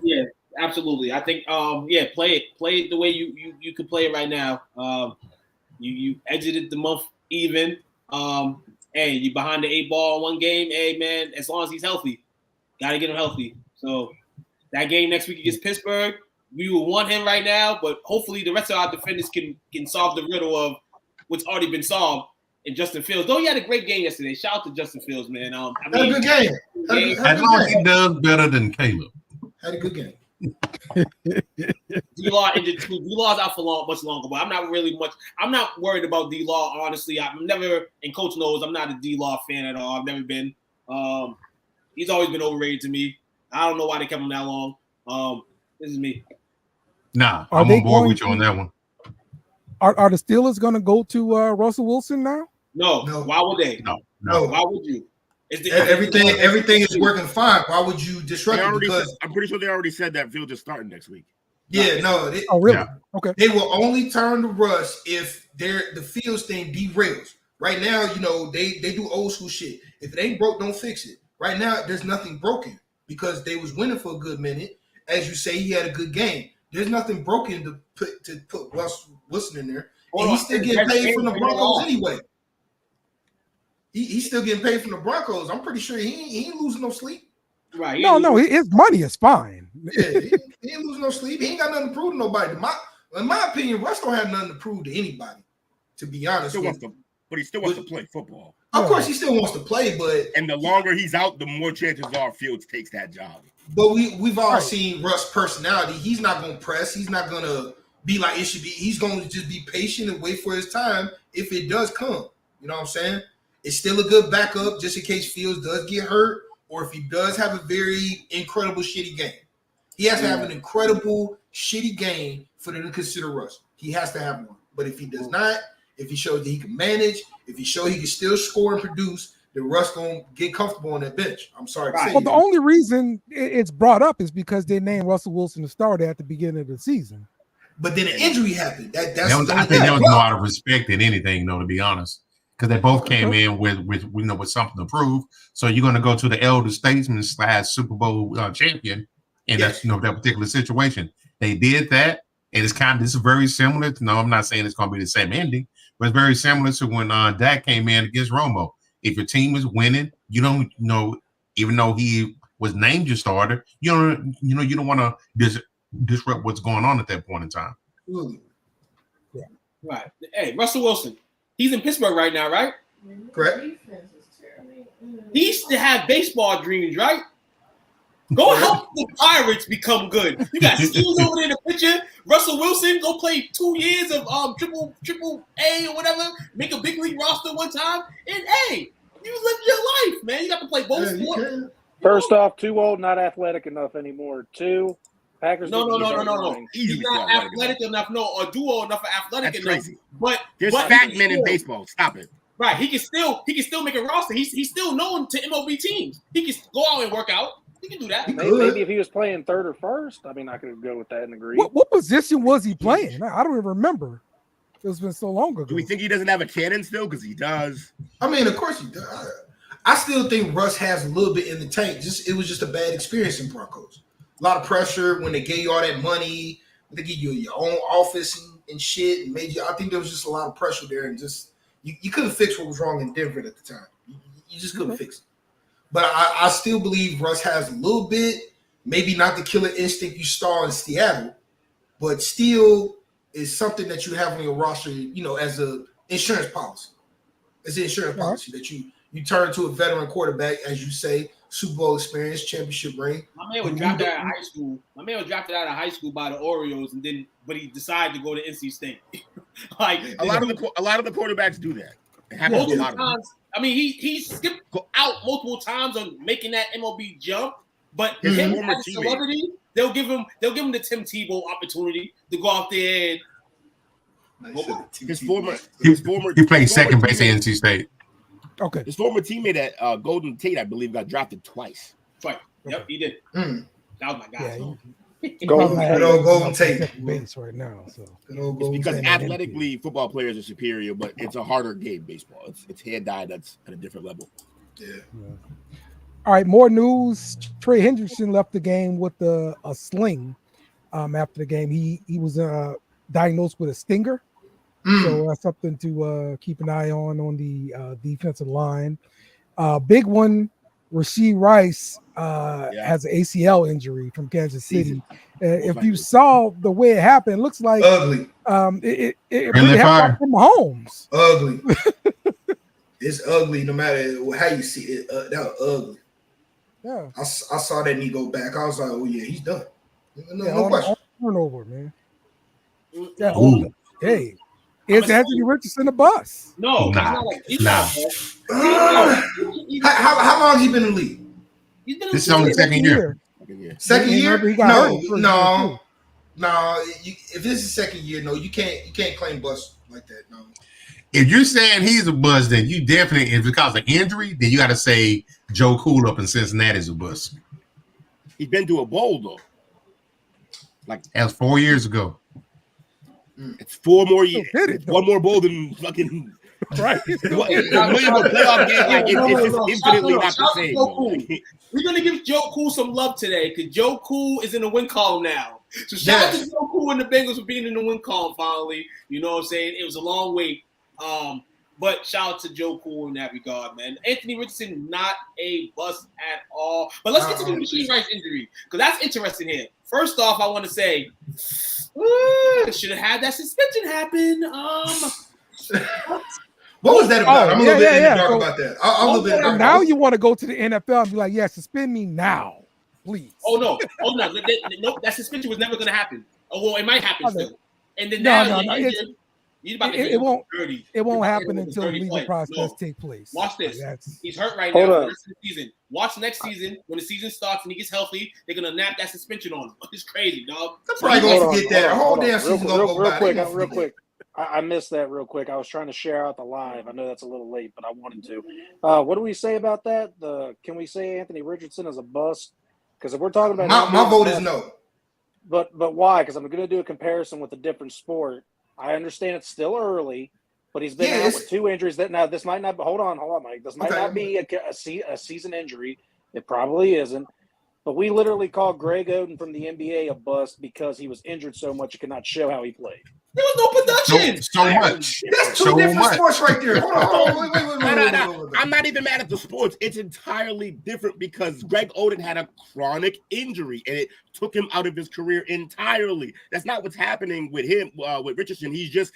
absolutely. I think, play it the way you could play it right now. You exited the month even. Hey, you behind the 8 ball in one game. Hey, man, as long as he's healthy, gotta get him healthy. So that game next week against Pittsburgh, we will want him right now, but hopefully the rest of our defenders can solve the riddle of what's already been solved in Justin Fields. Though he had a great game yesterday. Shout out to Justin Fields, man. Had a good game. As long as he does better than Caleb. Had a good game. D-Law injured too. D-Law's out for much longer, but I'm not worried about D-Law, honestly. I'm never, and Coach knows, I'm not a D-Law fan at all. I've never been. He's always been overrated to me. I don't know why they kept him that long. This is me. Nah, I'm on board with you on that one. Are the Steelers going to go to Russell Wilson now? No. Why would they? No. Why would you? Everything is working fine. Why would you disrupt it? Because I'm pretty sure they already said that Fields is starting next week. Yeah, oh, really? Yeah. Okay. They will only turn to Russ if the Fields thing derails. Right now, they do old school shit. If it ain't broke, don't fix it. Right now, there's nothing broken because they was winning for a good minute. As you say, he had a good game. There's nothing broken to put Russ Wilson in there. And he's still getting paid from the Broncos anyway. He's still getting paid from the Broncos. I'm pretty sure he ain't losing no sleep. Right? No, his money is fine. Yeah, he ain't losing no sleep. He ain't got nothing to prove to nobody. In my opinion, Russ don't have nothing to prove to anybody. To be honest, but he still wants to play football. Of course, he still wants to play, and the longer he's out, the more chances are Fields takes that job. But we've all seen Russ' personality. He's not going to press. He's not going to be like it should be. He's going to just be patient and wait for his time if it does come. You know what I'm saying? It's still a good backup just in case Fields does get hurt or if he does have a very incredible shitty game. He has to have an incredible shitty game for them to consider Russ. He has to have one. But if he does not, if he shows that he can manage, if he shows he can still score and produce, then Russ going to get comfortable on that bench. I'm sorry to say. Well, the only reason it's brought up is because they named Russell Wilson the starter at the beginning of the season. But then an injury happened. I think that was more out of respect than anything, though, to be honest. Because they both came in with something to prove. So you're going to go to the elder statesman / Super Bowl champion, and that's that particular situation. They did that, and this is very similar. No, I'm not saying it's going to be the same ending, but it's very similar to when Dak came in against Romo. If your team is winning, you don't even though he was named your starter, you don't want to disrupt what's going on at that point in time. Yeah. Right. Hey, Russell Wilson. He's in Pittsburgh right now, right? Correct. He used to have baseball dreams, right? Go help the Pirates become good. You got Steelers over there in the picture. Russell Wilson, go play 2 years of triple A or whatever. Make a big league roster one time. And, hey, you live your life, man. You got to play both sports. First off, too old, not athletic enough anymore. 2, Packers. No. He's not athletic enough, or duo enough for athletic enough. Crazy. But fat men in baseball. Stop it. Right. He can still make a roster. He's still known to MLB teams. He can go out and work out. He can do that. Maybe if he was playing third or first, I mean, I could go with that and agree. What position was he playing? I don't even remember. It's been so long ago. Do we think he doesn't have a cannon still? Because he does. I mean, of course he does. I still think Russ has a little bit in the tank. It was just a bad experience in Broncos. A lot of pressure when they gave you all that money. They give you your own office and shit. And made you. I think there was just a lot of pressure there, and just you couldn't fix what was wrong in Denver at the time. You just couldn't fix it. But I still believe Russ has a little bit, maybe not the killer instinct you saw in Seattle, but still is something that you have on your roster, as an insurance policy. It's an insurance policy that you turn to a veteran quarterback, as you say, Super Bowl experience, championship ring. My man was drafted out of high school. By the Orioles, but he decided to go to NC State. A lot of the quarterbacks do that. It happens a lot of times. I mean, he skipped out multiple times on making that MLB jump, but his him former as a celebrity, they'll give him the Tim Tebow opportunity to go out there and he played second base at NC State. Okay. His former teammate at Golden Tate, I believe, got drafted twice. Right. Yep, he did. That was my guy. Golden Tate base right now. So it's because athletically, football players are superior, but it's a harder game. Baseball, it's hand-eye that's at a different level. Yeah. All right, more news. Trey Hendrickson left the game with a sling. After the game, he was diagnosed with a stinger. So that's something to keep an eye on the defensive line. Big one, Rashee Rice has an ACL injury from Kansas City. If you saw the way it happened, it looks like ugly. It really happened from Mahomes. Ugly. It's ugly no matter how you see it. That was ugly. Yeah. I saw that knee go back. I was like, oh yeah, he's done. No question. Turnover, man. Yeah. Hey. Is Anthony Richardson a bust? No, nah. How long has he been in the league? This is only the second year. Second year? No. If this is second year, no, you can't claim bust like that. No. If you're saying he's a bust, then you definitely, if it's because of injury, then you got to say Joe Cool up in Cincinnati is a bust. He's been to a bowl though. That was 4 years ago. It's 4 more years. One more bowl than fucking right. Playoff game. It's just infinitely not the same. We're gonna give Joe Cool some love today because Joe Cool is in the win column now. So shout out to Joe Cool and the Bengals for being in the win column finally. You know what I'm saying? It was a long wait. But But shout out to Joe Cool in that regard, man. Anthony Richardson, not a bust at all. But let's get to the Machine Rice injury, because that's interesting here. First off, I want to say, should have had that suspension happen. What was that about? I'm a little bit in the dark about that. I'm a little bit in the dark. Now you want to go to the NFL and be like, yeah, suspend me now, please. Oh, no. No, that suspension was never going to happen. Oh, well, it might happen still. And then now it won't happen until the legal process take place. Watch this. He's hurt right now for the rest of the season. Watch next season. When the season starts and he gets healthy, they're going to nap that suspension on him. It's crazy, dog. They're probably going to forget that. Whole damn season going to go real quick. I missed that real quick. I was trying to share out the live. I know that's a little late, but I wanted to. What do we say about that? Can we say Anthony Richardson is a bust? Because if we're talking about my vote is no. But why? Because I'm going to do a comparison with a different sport. I understand it's still early, but he's been out with 2 injuries. Now this might not. Hold on, Mike. This might not be a season injury. It probably isn't. But we literally called Greg Oden from the NBA a bust because he was injured so much he could not show how he played. There was no production. So much. That's two different sports right there. Hold on. Wait. I'm not even mad at the sports. It's entirely different because Greg Oden had a chronic injury and it took him out of his career entirely. That's not what's happening with him, with Richardson. He's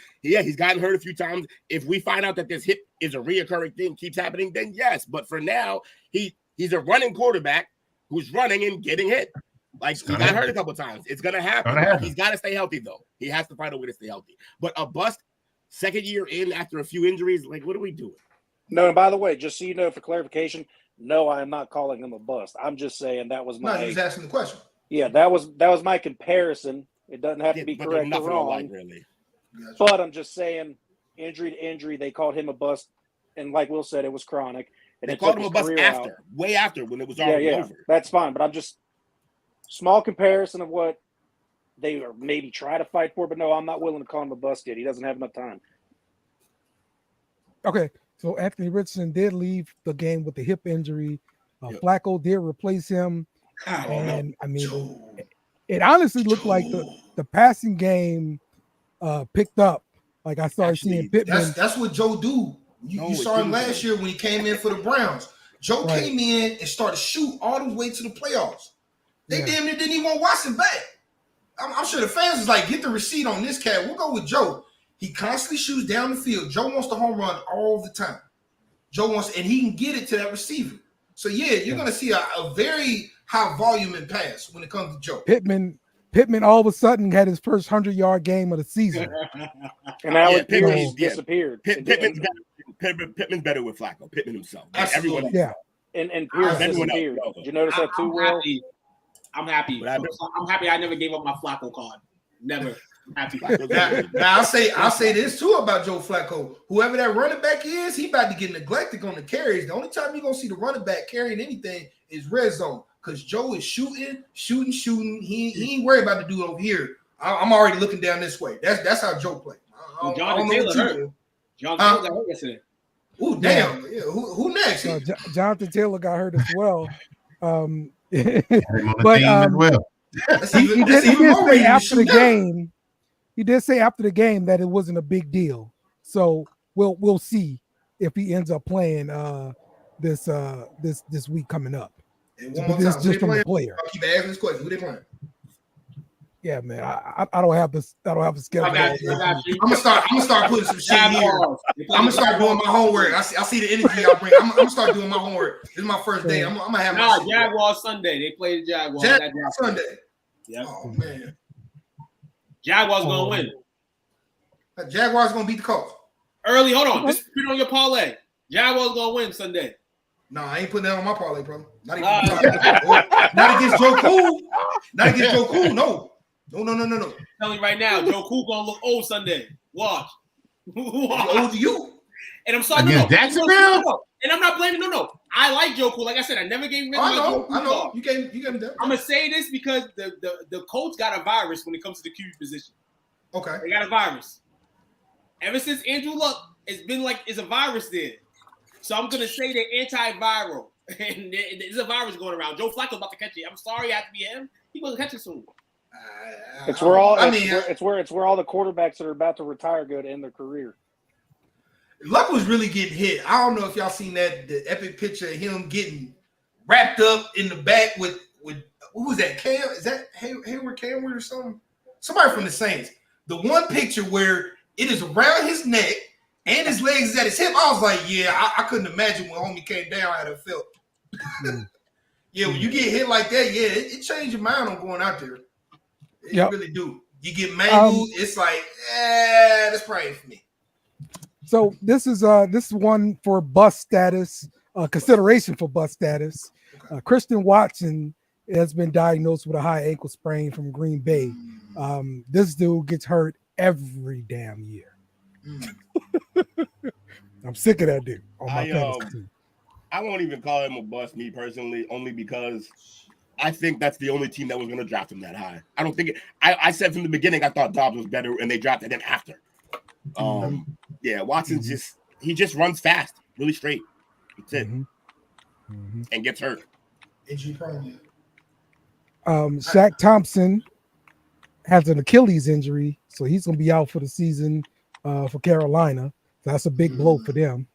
gotten hurt a few times. If we find out that this hip is a reoccurring thing, keeps happening, then yes. But for now, he's a running quarterback who's running and getting hit. Like, he got hurt a couple times. It's going to happen. He's got to stay healthy, though. He has to find a way to stay healthy. But a bust, second year in after a few injuries, like, what are we doing? No, and by the way, just so you know, for clarification, no, I am not calling him a bust. I'm just saying that was my. No, he's asking the question. Yeah, that was my comparison. It doesn't have to be correct or wrong. Really. But I'm just saying, injury to injury, they called him a bust, and like Will said, it was chronic. And they called him a bust after, way after, when it was already over. That's fine, but I'm just small comparison of what they are maybe try to fight for. But no, I'm not willing to call him a bust yet. He doesn't have enough time. Okay, so Anthony Richardson did leave the game with the hip injury. Flacco did replace him, and I mean, it honestly looked like the passing game picked up. Like I started seeing Pittman. That's what Joe do. You saw him last year when he came in for the Browns. Joe came in and started shoot all the way to the playoffs. They damn near didn't even want Watson back. I'm sure the fans was like, get the receipt on this cat. We'll go with Joe. He constantly shoots down the field. Joe wants the home run all the time. And he can get it to that receiver. So you're going to see a very high volume in pass when it comes to Joe. Pittman all of a sudden had his first 100-yard game of the season. And now Pittman disappeared. Pittman's better with Flacco. Pittman himself. Absolutely. Everyone. And Pierce disappeared. Did you notice that too, Will? I'm happy. I'm happy I never gave up my Flacco card. Never. Happy. Now I'll say this too about Joe Flacco. Whoever that running back is, he about to get neglected on the carries. The only time you're gonna see the running back carrying anything is red zone. Because Joe is shooting. He ain't worried about to do it over here. I'm already looking down this way. That's how Joe plays. Jonathan Taylor hurt. Jonathan Taylor got hurt yesterday. Ooh, damn. Yeah, who next? Jonathan Taylor got hurt as well. But he did say after the game that it wasn't a big deal. So we'll see if he ends up playing this week coming up. And one more time, just from the player. I'll keep asking this question. Who they playing? Yeah, man. I don't have the schedule. I'm gonna start putting some shit here. I'm gonna start doing my homework. I see the energy y'all bring. I'm gonna start doing my homework. This is my first day. I'm gonna have my Jaguars Sunday. They play the Jaguars. Sunday. Yeah. Oh man. Jaguars gonna win. Jaguars gonna beat the Colts. Early, hold on. Just put it on your parlay. Jaguars gonna win Sunday. No, I ain't putting that on my parlay, bro. Not against Joe Cool. Not against Joe Cool. No. I'm telling you right now, Joe Cool gonna look old Sunday. Watch. Old to you. And I'm sorry. Jacksonville? And I'm not blaming. No. I like Joe Cool. Like I said, I never gave him. I know. You gave him that. I'm gonna say this because the Colts got a virus when it comes to the QB position. Okay. They got a virus. Ever since Andrew Luck, it's been like it's a virus there. So I'm gonna say they're antiviral, and there's a virus going around. Joe Flacco's about to catch it. I'm sorry, I have to be him. He's gonna catch it soon. It's where all the quarterbacks that are about to retire go to end their career. Luck was really getting hit. I don't know if y'all seen the epic picture of him getting wrapped up in the back with who was that? Cam? Is that Hayward Cameron or something? Somebody from the Saints. The one picture where it is around his neck and his legs is at his hip. I was like, yeah, I couldn't imagine when homie came down how it felt. Yeah, when you get hit like that, yeah, it changed your mind on going out there. You really do. You get mangled, it's like, that's probably for me. So this is one for bust status, consideration for bust status. Christian Watson has been diagnosed with a high ankle sprain from Green Bay. This dude gets hurt every damn year. I'm sick of that dude on my fantasy team. I won't even call him a bust, me personally, only because I think that's the only team that was going to draft him that high. I don't think I said from the beginning I thought Dobbs was better, and they drafted him after. Yeah, Watson he just runs fast, really straight. That's it, and gets hurt. Shaq Thompson has an Achilles injury, so he's going to be out for the season for Carolina. So that's a big blow for them.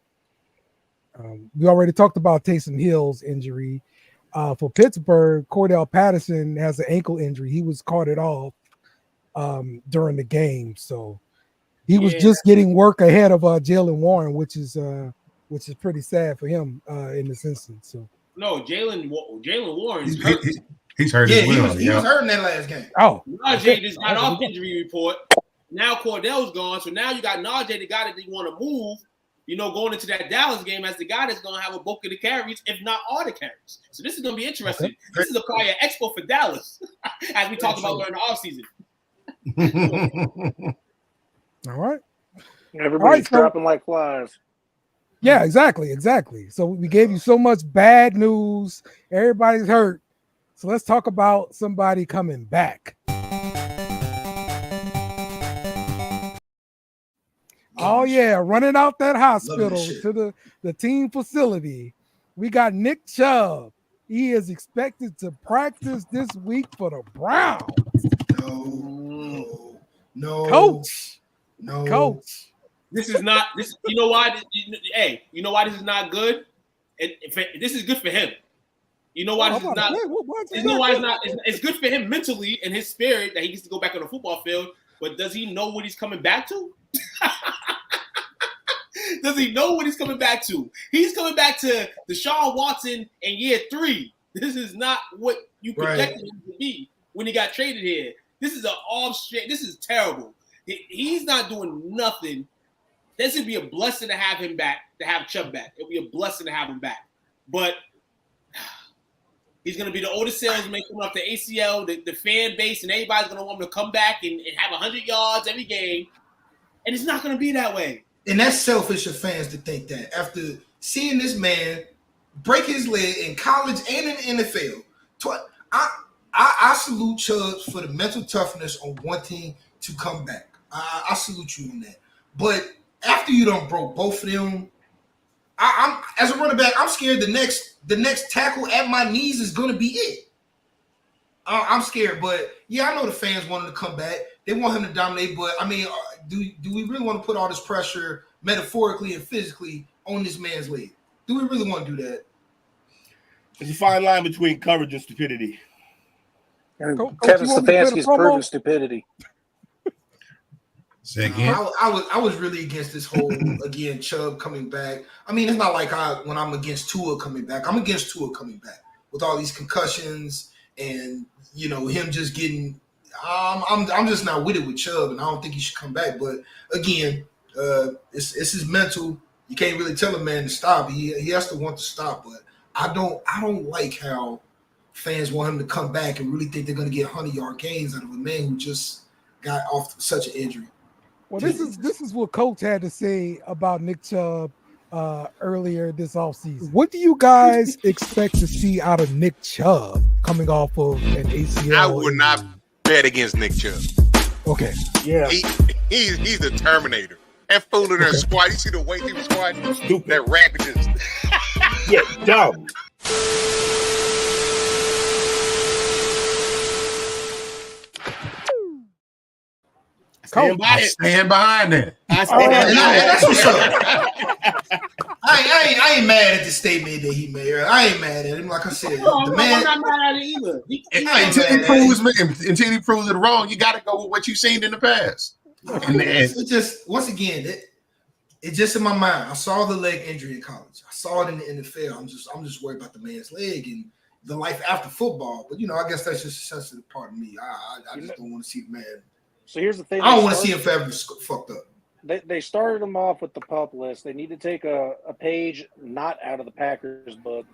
We already talked about Taysom Hill's injury. For Pittsburgh, Cordell Patterson has an ankle injury. He was carted off during the game, so he was just getting work ahead of Jaylen Warren, which is pretty sad for him in this instance. So no, Jaylen Warren's hurt. He's hurt as well. He was hurt in that last game. Oh, Najee just got off injury report. Now Cordell's gone, so now you got Najee, the guy that you want to move. Going into that Dallas game as the guy that's going to have a bulk of the carries, if not all the carries. So this is going to be interesting. Okay. This is probably an expo for Dallas, as we talked about during the offseason. All right. Everybody's dropping like flies. Yeah, exactly. So we gave you so much bad news. Everybody's hurt. So let's talk about somebody coming back. Oh, yeah, running out that hospital to the team facility. We got Nick Chubb. He is expected to practice this week for the Browns. No. Coach. This is not – this. You know why? Hey, you know why this is not good? This is good for him. You know why this is not – you know why it's not – it's good for him mentally and his spirit that he gets to go back on the football field, but does he know what he's coming back to? Does he know what he's coming back to? He's coming back to Deshaun Watson in year 3. This is not what you projected him to be when he got traded here. This is an off straight. This is terrible. He's not doing nothing. This would be a blessing to have him back, to have Chubb back. It would be a blessing to have him back. But he's going to be the oldest salesman coming off the ACL, the fan base, and everybody's going to want him to come back and have 100 yards every game. And it's not going to be that way. And that's selfish of fans to think that. After seeing this man break his leg in college and in the NFL, I salute Chubb for the mental toughness on wanting to come back. I salute you on that. But after you done broke both of them, I'm as a running back, I'm scared the next tackle at my knees is going to be it. I'm scared, but yeah, I know the fans want him to come back. They want him to dominate, but I mean, do we really want to put all this pressure metaphorically and physically on this man's leg? Do we really want to do that? There's a fine line between courage and stupidity. And Kevin Stefanski's proven stupidity. Say again? I was really against this whole Chubb coming back. I mean, it's not like when I'm against Tua coming back. I'm against Tua coming back with all these concussions and him just getting. I'm just not with it with Chubb, and I don't think he should come back. But again, it's his mental. You can't really tell a man to stop. He has to want to stop. But I don't like how fans want him to come back and really think they're going to get 100-yard gains out of a man who just got off such an injury. Well, this is what Coach had to say about Nick Chubb earlier this offseason. What do you guys expect to see out of Nick Chubb coming off of an ACL? I would not bet against Nick Chubb. Okay. Yeah. He's the Terminator. That fool in there squat. You see the weight he was squatting? Stupid. That rapidness. Yeah, dumb. coach. I stand behind that. That's what's up. I ain't mad at the statement that he made. I ain't mad at him. Like I said, I'm not mad at it either. Until he proves it wrong, you got to go with what you've seen in the past. It's just, once again, it's just in my mind. I saw the leg injury in college. I saw it in the NFL. I'm just worried about the man's leg and the life after football. But I guess that's just a sensitive part of me. I just don't want to see the man. So here's the thing. I don't want to see him forever fucked up. They started him off with the PUP list. They need to take a page not out of the Packers book.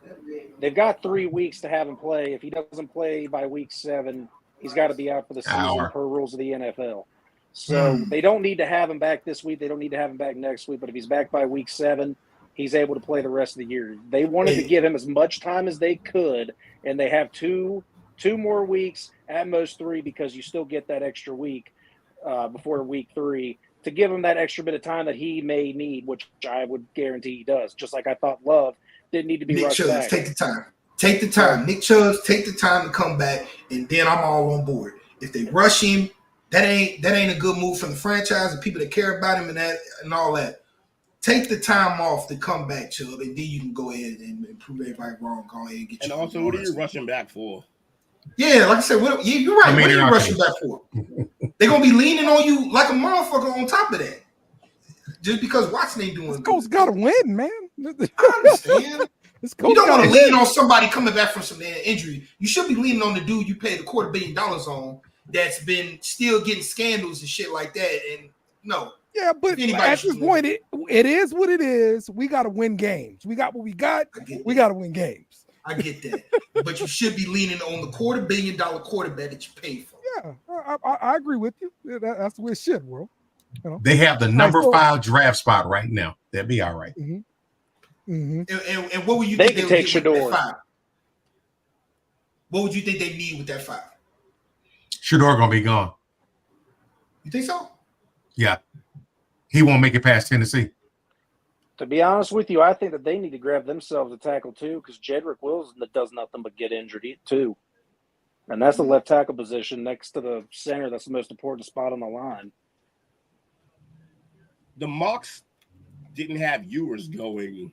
They've got 3 weeks to have him play. If he doesn't play by week 7, he's got to be out for the season per rules of the NFL. So they don't need to have him back this week. They don't need to have him back next week. But if he's back by week 7, he's able to play the rest of the year. They wanted to give him as much time as they could, and they have two more weeks, at most 3, because you still get that extra week before week 3. To give him that extra bit of time that he may need, which I would guarantee he does. Just like I thought Love didn't need to be rushed back. Take the time. Take the time. Nick Chubbs, take the time to come back, and then I'm all on board. If they rush him, that ain't a good move from the franchise and people that care about him and all that. Take the time off to come back, Chubb, and then you can go ahead and prove everybody wrong. Go ahead and get. And also, what are you rushing back for? Yeah, like I said, you're right. What are you rushing back for? They're going to be leaning on you like a motherfucker on top of that. Just because Watson ain't doing it. This coach got to win, man. I understand. You don't want to lean on somebody coming back from some injury. You should be leaning on the dude you paid $250 million on that's been still getting scandals and shit like that. And no. Yeah, but at this point, it is what it is. We got to win games. We got what we got. We got to win games. I get that, but you should be leaning on the $250 million quarterback that you paid for. Yeah, I agree with you. That's the way it should, bro. They have the number 5 draft spot right now. They'll be all right. Mm-hmm. Mm-hmm. And what would you think they would take get with Shador? that 5? What would you think they need with that 5? Shador gonna be gone. You think so? Yeah, he won't make it past Tennessee. To be honest with you, I think that they need to grab themselves a tackle too, because Jedrick Wills does nothing but get injured too. And that's the left tackle position next to the center. That's the most important spot on the line. The mocks didn't have Ewers going.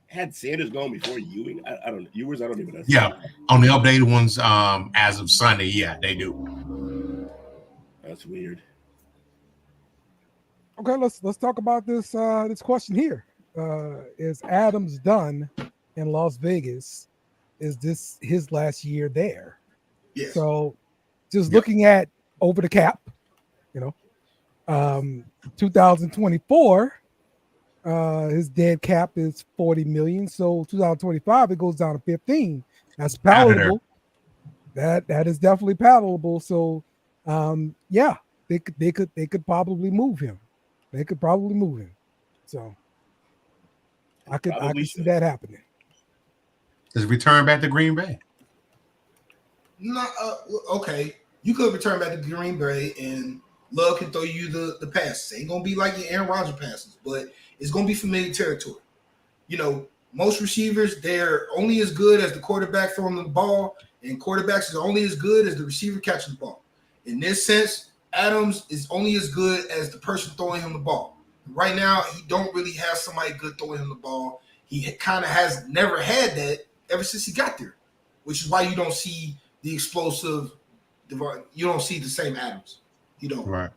Had Sanders going before Ewing? I don't know. Ewers, I don't even know. Yeah, on the updated ones as of Sunday, yeah, they do. That's weird. Okay, let's talk about this this question here. Is Adams done in Las Vegas? Is this his last year there? Yes. So just looking at over the cap, 2024, his dead cap is 40 million. So 2025 it goes down to 15. That's palatable. That is definitely palatable. So yeah, they could probably move him. They could probably move him. So I could see that happening. Just return back to Green Bay. No, okay. You could return back to Green Bay and Love can throw you the passes. It ain't gonna be like your Aaron Rodgers passes, but it's gonna be familiar territory. Most receivers, they're only as good as the quarterback throwing the ball, and quarterbacks is only as good as the receiver catching the ball. In this sense, Adams is only as good as the person throwing him the ball. Right now, he don't really have somebody good throwing him the ball. He kind of has never had that ever since he got there, which is why you don't see the explosive. You don't see the same Adams. You don't. Right.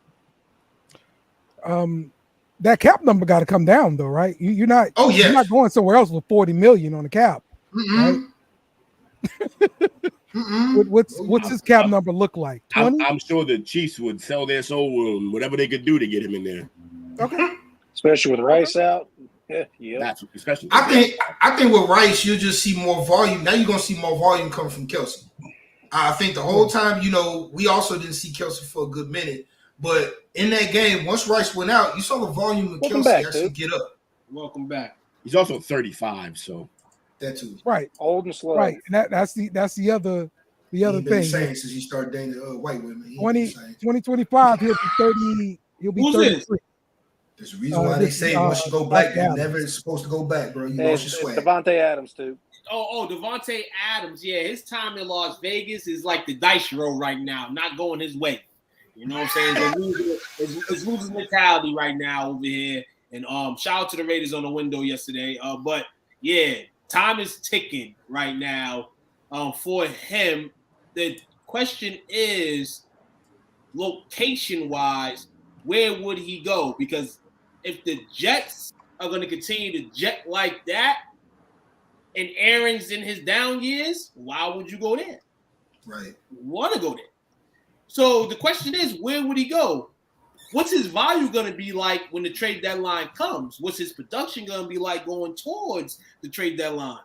That cap number got to come down, though, right? You're not. Oh yeah. You're not going somewhere else with 40 million on the cap. Right? What's his cap number look like? 20? I'm sure the Chiefs would sell their soul, whatever they could do to get him in there. Okay. Especially with Rice out. Yeah. That's especially. I think with Rice, you'll just see more volume. Now you're gonna see more volume coming from Kelsey. I think the whole time, we also didn't see Kelsey for a good minute. But in that game, once Rice went out, you saw the volume of Kelsey actually get up. Welcome back. He's also 35, so that too. Right. Old and slow. Right. And that's the other thing. Saying since he started dating white women. 2025, he'll be 30. He'll be 33. There's a reason why they say once you go black, you're never supposed to go back, bro. You lost your swag. Devontae Adams too. Oh, Devontae Adams. Yeah, his time in Las Vegas is like the dice roll right now, not going his way. You know what I'm saying? It's losing mentality right now over here. And shout out to the Raiders on the window yesterday. But yeah, time is ticking right now for him. The question is, location-wise, where would he go? Because if the Jets are going to continue to jet like that, and Aaron's in his down years, why would you go there? Right. Want to go there. So the question is, where would he go? What's his value going to be like when the trade deadline comes? What's his production going to be like going towards the trade deadline?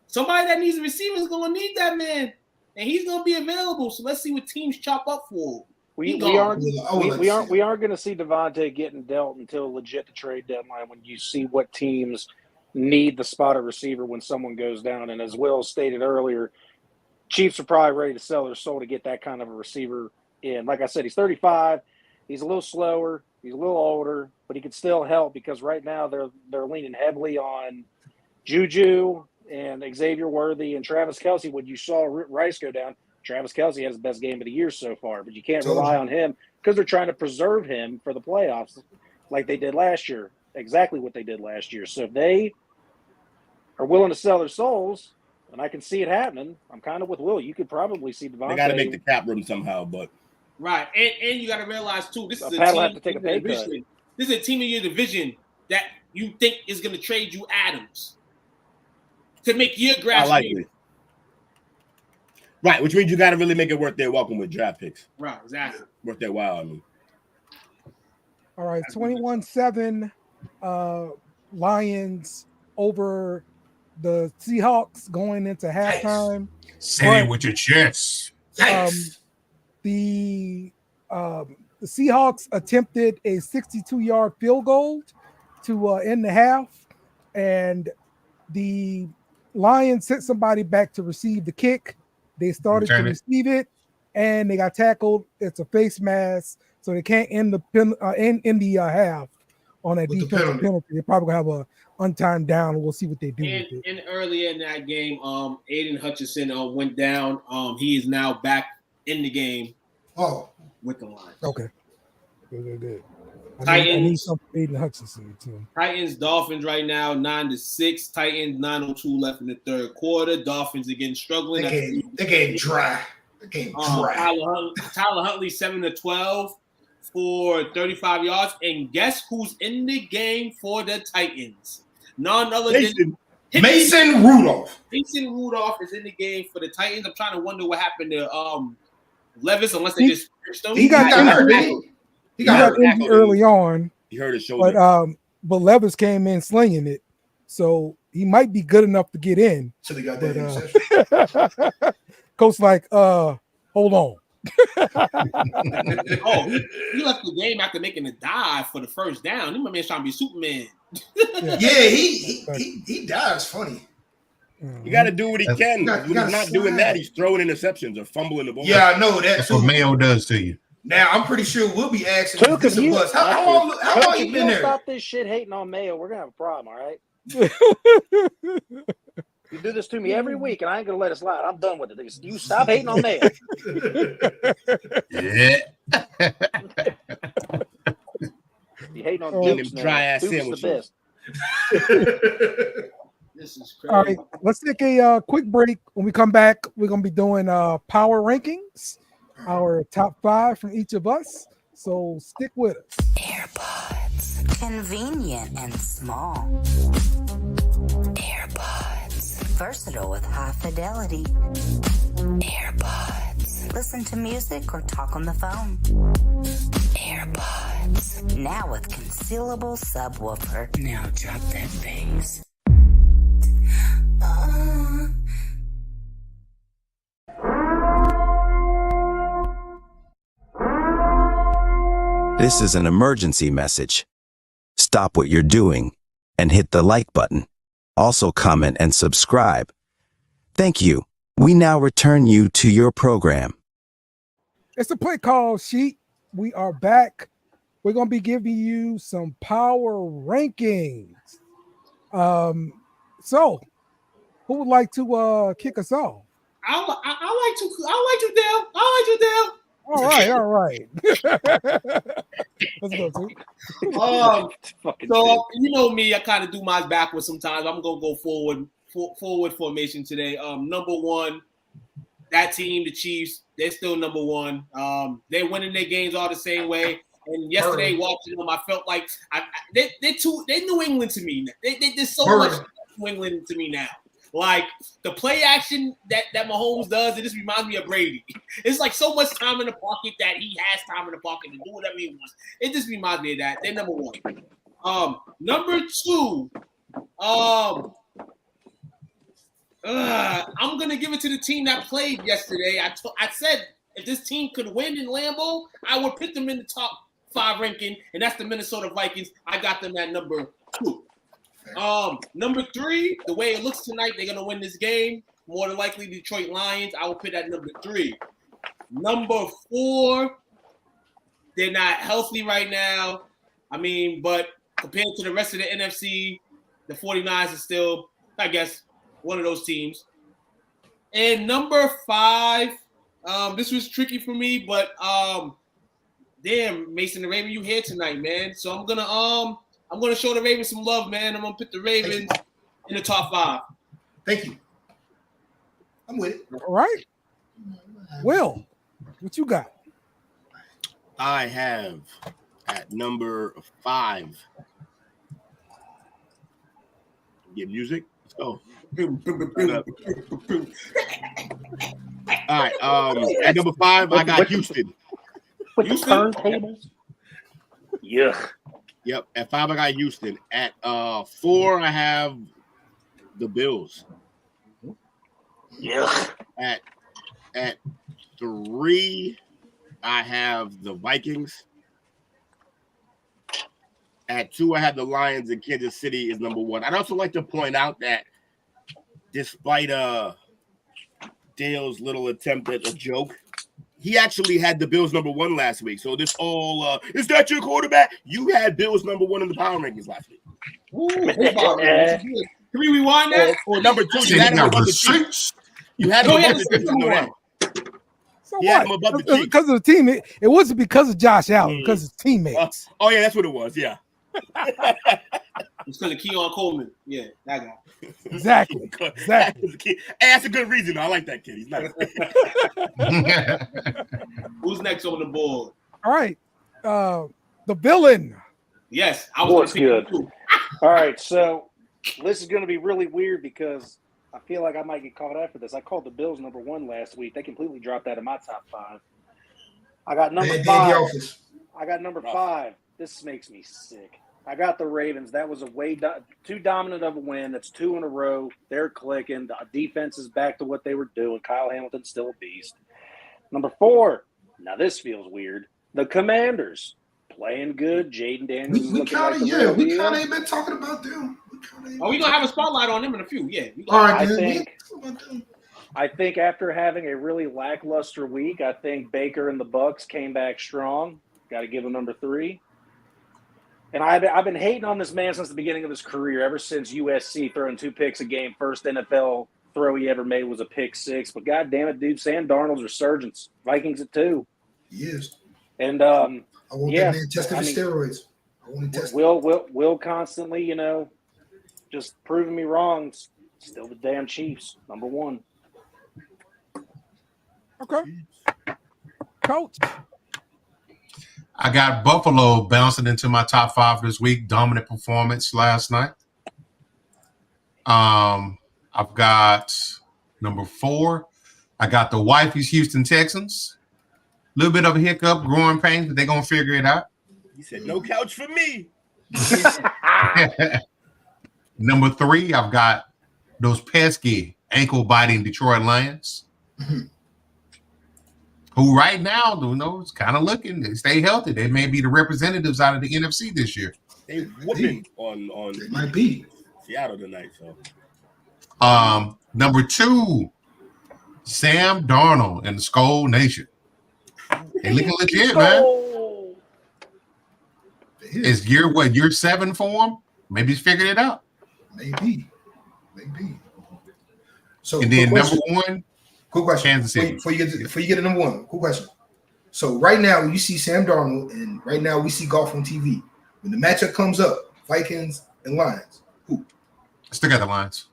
Somebody that needs a receiver is going to need that man, and he's going to be available. So let's see what teams chop up for. We aren't going to see Devontae getting dealt until legit the trade deadline when you see what teams need the spot at receiver when someone goes down. And as Will stated earlier, Chiefs are probably ready to sell their soul to get that kind of a receiver in. Like I said, he's 35. He's a little slower. He's a little older, but he can still help because right now they're leaning heavily on Juju and Xavier Worthy and Travis Kelce. When you saw Rice go down, Travis Kelce had his best game of the year so far, but you can't rely on him because they're trying to preserve him for the playoffs like they did last year, exactly what they did last year. So if they are willing to sell their souls, and I can see it happening, I'm kind of with Will. You could probably see Devontae. They got to make the cap room somehow, but. Right, and you got to realize, too, this is a team have to take a pay cut. This is a team in your division that you think is going to trade you Adams to make your grass green. Right, which means you got to really make it worth their welcome with draft picks. Right, exactly. Worth their while, I mean. All right, 21-7 Lions over the Seahawks going into halftime. Say it with your chest. The Seahawks attempted a 62-yard field goal to end the half, and the Lions sent somebody back to receive the kick. They started to receive it, and they got tackled. It's a face mask, so they can't end the half on that defensive penalty. They probably have a untimed down, and we'll see what they do with it. And earlier in that game, Aiden Hutchinson went down. He is now back in the game. With the Lions. Okay. Good. Titans. I need some Aiden Hutchinson too. Titans, Dolphins right now 9-6. Titans 9:02 left in the third quarter. Dolphins again struggling. They game dry. Tyler Huntley 7-12 for 35 yards. And guess who's in the game for the Titans? None other than Mason Rudolph. Mason Rudolph is in the game for the Titans. I'm trying to wonder what happened to Levis, unless they just he got injured. He got injured early on. He hurt his shoulder. But Levis came in slinging it, so he might be good enough to get in. So they got that. Coach like, hold on. He left the game after making a dive for the first down. He my man trying to be Superman. He dives funny. You got to do what he can. When he's not doing that, he's throwing interceptions or fumbling the ball. Yeah, I know that. That's what Mayo does to you. Now I'm pretty sure we'll be asking. How long you been there? Stop this shit hating on Mayo. We're gonna have a problem. All right. You do this to me every week, and I ain't gonna let it slide. I'm done with it. You stop hating on Mayo. Yeah. You hating on Dukes, dry ass Dukes sandwiches. The best. This is crazy. All right, let's take a quick break. When we come back, we're gonna be doing power rankings, our top 5 from each of us. So stick with us. AirPods, convenient and small. AirPods, versatile with high fidelity. AirPods, listen to music or talk on the phone. AirPods, now with concealable subwoofer. Now drop that bass. This is an emergency message. Stop what you're doing and hit the like button. Also comment and subscribe. Thank you. We now return you to your program. It's the play call sheet. We are back. We're going to be giving you some power rankings. So who would like to kick us off? I like you, Dale. All right. Let's go, too. So you know me, I kind of do mine backwards sometimes. I'm gonna go forward formation today. Number one, that team, the Chiefs, they're still number one. They're winning their games all the same way. And yesterday, watching them, I felt like they're New England to me. They're so much New England to me now. Like the play action that Mahomes does, it just reminds me of Brady. It's like so much time in the pocket that he has time in the pocket to do whatever he wants. It just reminds me of that. They're number one. Number two, I'm gonna give it to the team that played yesterday. I said if this team could win in Lambeau, I would put them in the top 5 ranking, and that's the Minnesota Vikings. I got them at number 2. Number 3, the way it looks tonight, they're gonna win this game. More than likely, Detroit Lions. I will put that number 3. Number 4, they're not healthy right now. I mean, but compared to the rest of the NFC, the 49ers are still, I guess, one of those teams. And number 5, this was tricky for me, but damn, Mason the Raven, you here tonight, man. So I'm gonna show the Ravens some love, man. I'm gonna put the Ravens in the top 5. Thank you. I'm with it. All right. Will, what you got? I have at number 5. Get music. Let's go. All right. At number 5, I got Houston. With the turntables. Yeah. Yep. At 5, I got Houston. At 4, I have the Bills. Yeah. At 3, I have the Vikings. At 2, I have the Lions, and Kansas City is number 1. I'd also like to point out that despite Dale's little attempt at a joke, he actually had the Bills number 1 last week. So this all is that your quarterback? You had Bills number 1 in the power rankings last week. Ooh, can we rewind that? Or number 2, you had him above the Chiefs. You had him above the Chiefs. So what? Because of the team, it wasn't because of Josh Allen, because of his teammates. Oh yeah, that's what it was. Yeah. It's because of Keon Coleman. Yeah, that guy. Exactly. That's a good reason. I like that kid. He's nice. Who's next on the board? All right. The villain. Yes, I was good. All right, so this is going to be really weird because I feel like I might get caught after this. I called the Bills number 1 last week. They completely dropped out of my top 5. I got number 5. This makes me sick. I got the Ravens. That was too dominant of a win. That's 2 in a row. They're clicking. The defense is back to what they were doing. Kyle Hamilton's still a beast. Number 4. Now this feels weird. The Commanders playing good. Jaden Daniels is looking like the real deal. We kind of ain't been talking about them. We're gonna have a spotlight on them in a few. Yeah. All right. I think after having a really lackluster week, I think Baker and the Bucks came back strong. Got to give him number 3. And I've been hating on this man since the beginning of his career, ever since USC throwing 2 picks a game. First NFL throw he ever made was a pick 6. But God damn it, dude, Sam Darnold's resurgence. Vikings at 2. He is. And I want that man tested for steroids. I want to test. Will constantly, just proving me wrong. Still the damn Chiefs, number 1. Okay. Coach. I got Buffalo bouncing into my top 5 this week. Dominant performance last night. I've got number 4. I got the wifey's Houston Texans. A little bit of a hiccup, growing pains, but they're going to figure it out. He said, no couch for me. Number 3, I've got those pesky ankle-biting Detroit Lions. Who right now, it's kind of looking, they stay healthy. They may be the representatives out of the NFC this year. They whooping on they might be Seattle tonight. So number 2, Sam Darnold and the Skull Nation. They looking legit, man. Is year 7 for him? Maybe he's figured it out. Maybe. So and then number 1. Cool question. Kansas City. Before you get to number 1, cool question. So right now, you see Sam Darnold, and right now we see golf on TV. When the matchup comes up, Vikings and Lions, who? Still got the Lions.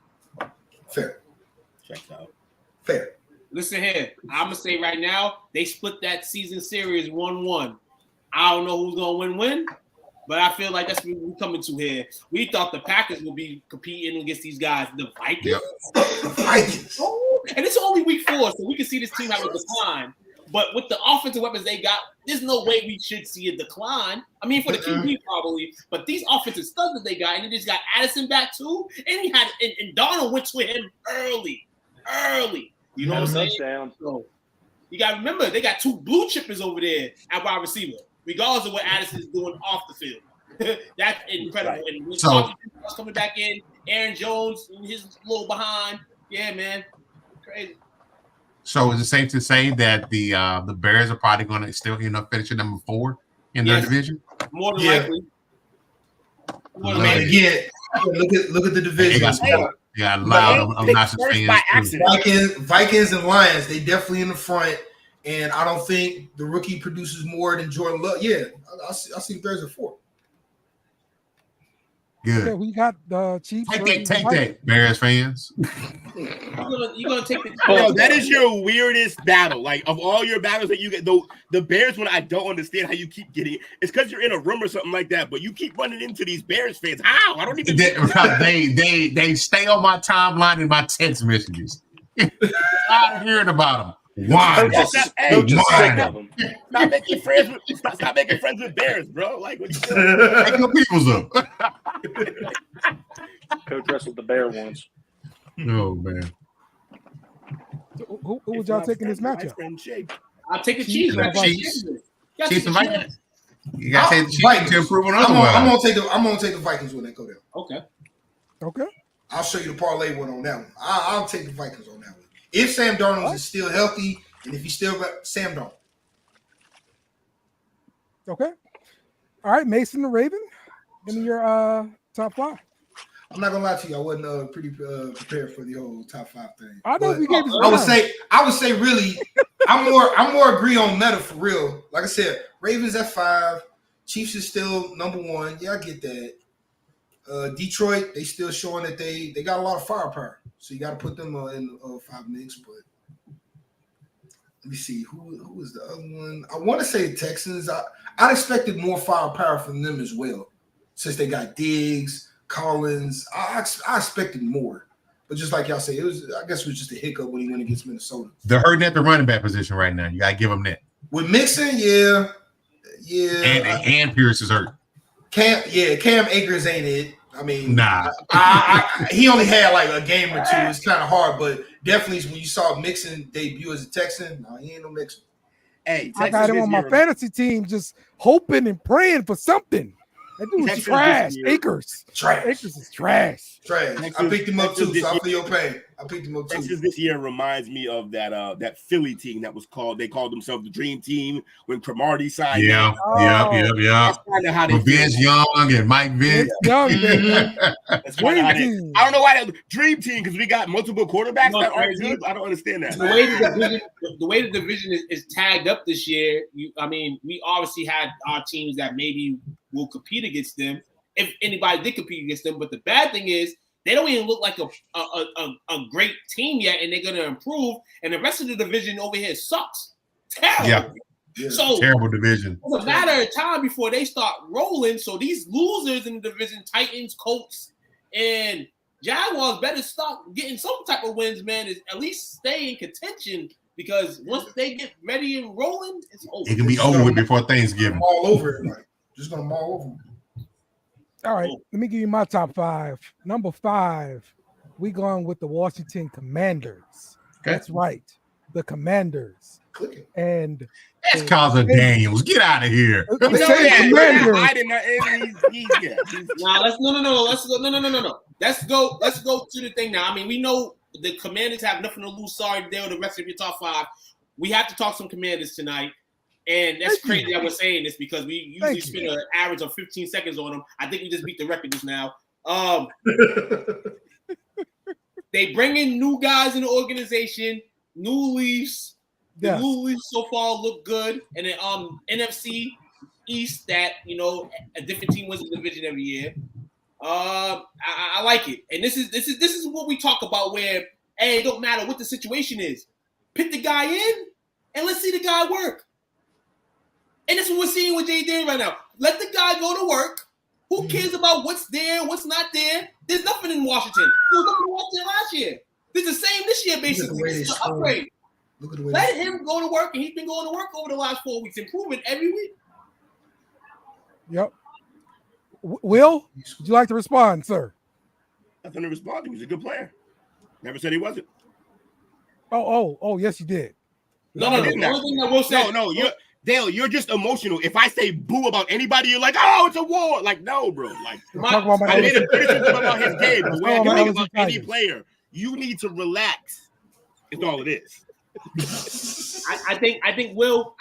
Fair. Checked out. Fair. Listen here, I'm gonna say right now they split that season series 1-1. I don't know who's gonna win, but I feel like that's what we're coming to here. We thought the Packers would be competing against these guys, the Vikings. Yep. Vikings. Oh, and it's only week 4, so we can see this team have a decline. But with the offensive weapons they got, there's no way we should see a decline. I mean, for the QB probably, but these offensive studs that they got, and they just got Addison back too, and he had and Donald went to him early. You know what I'm saying? So you got to remember they got 2 blue chippers over there at wide receiver, regardless of what Addison is doing off the field. That's incredible. Right. And when was coming back in, Aaron Jones, his little behind, yeah, man, crazy. So is it safe to say that the Bears are probably going to still end up finishing number 4 in their division? More than likely. Again, look at the division. Yeah, loud. I'm not Vikings and Lions, they definitely in the front, and I don't think the rookie produces more than Jordan Love. Yeah, I see the Bears at 4. Good. Yeah, we got the Chiefs. Take that, Bears fans. You're gonna take the. Yo, that is your weirdest battle. Like of all your battles that you get, though, the Bears one I don't understand how you keep getting. It's because you're in a room or something like that, but you keep running into these Bears fans. How? I don't even. They stay on my timeline and my text messages. I'm hearing about them. Why? Stop making friends with Bears, bro. Like, what you doing? Make your peoples up. Coach wrestled the bear once. Oh man. Who would y'all take in this matchup? I'll take the Chiefs. Chiefs and Vikings. You gotta take the Chiefs to improve on other ones. I'm gonna take the Vikings when they go down. Okay. I'll show you the parlay one on that one. I'll take the Vikings on that one. If Sam Darnold is still healthy, and if he's still got Sam Darnold. Okay. All right, Mason the Raven. Give me your top 5. I'm not gonna lie to you, I wasn't pretty prepared for the whole top 5 thing. I know we gave you I would say really, I'm more agree on meta for real. Like I said, Ravens at 5, Chiefs is still number 1. Yeah, I get that. Detroit, they still showing that they got a lot of firepower. So you got to put them in 5 mix, but let me see who is the other one. I want to say Texans. I expected more firepower from them as well, since they got Diggs, Collins. I expected more, but just like y'all say, I guess it was just a hiccup when he went against Minnesota. They're hurting at the running back position right now. You got to give them that. With Mixon, yeah, and Pierce is hurt. Cam Akers ain't it. I mean, nah. He only had like a game or 2. It's kind of hard, but definitely when you saw Mixon debut as a Texan, no, he ain't no Mixon. Hey, I got him on my fantasy team, just hoping and praying for something. That dude's trash. Akers. Akers is trash. I picked him up too, so I feel your pain. I picked him up too. Texas this year reminds me of that Philly team that was called. They called themselves the Dream Team when Cromartie signed. Yeah. That's kind of how they. Vince Young and Mike Vince. That's kind of how they. I don't know why that Dream Team, because we got multiple quarterbacks that aren't good. I don't understand that. The way the division is tagged up this year, we obviously had our teams that maybe will compete against them if anybody did compete against them. But the bad thing is they don't even look like a great team yet, and they're going to improve. And the rest of the division over here sucks. Terrible. Yeah. So terrible division. It's a matter of time before they start rolling. So these losers in the division, Titans, Colts, and Jaguars better start getting some type of wins, man. Is at least stay in contention, because once they get ready and rolling, it's over. It can be over with before Thanksgiving. All over everybody. Just gonna maul over. All right, let me give you my top 5. Number 5, we going with the Washington Commanders. Okay. That's right, the Commanders. And that's Carter Daniels. Get out of here. No. Let's go to the thing now. I mean, we know the Commanders have nothing to lose. Sorry, they're the rest of your top 5. We have to talk some Commanders tonight. And that's crazy that we're saying this, because we usually spend an average of 15 seconds on them. I think we just beat the record just now. They bring in new guys in the organization, new leaves. The Yes. Louis so far look good, and then NFC East that a different team wins the division every year. I like it, and this is what we talk about. Where hey, it don't matter what the situation is, pick the guy in, and let's see the guy work. And that's what we're seeing with Jay Daniels right now. Let the guy go to work. Who cares about what's there, what's not there? There's nothing in Washington. There was nothing in Washington last year. It's the same this year, basically. It's an upgrade. Let him go to work, and he's been going to work over the last 4 weeks, improving every week. Yep. Will, would you like to respond, sir? Nothing to respond. He was a good player. Never said he wasn't. Oh, yes, you did. No. The only thing that Will said. No, Dale, you're just emotional. If I say boo about anybody, you're like, oh, it's a war. Like, no, bro. Like, I made a criticism about his game. But when you think about any player, you need to relax. It's all it is. I think Will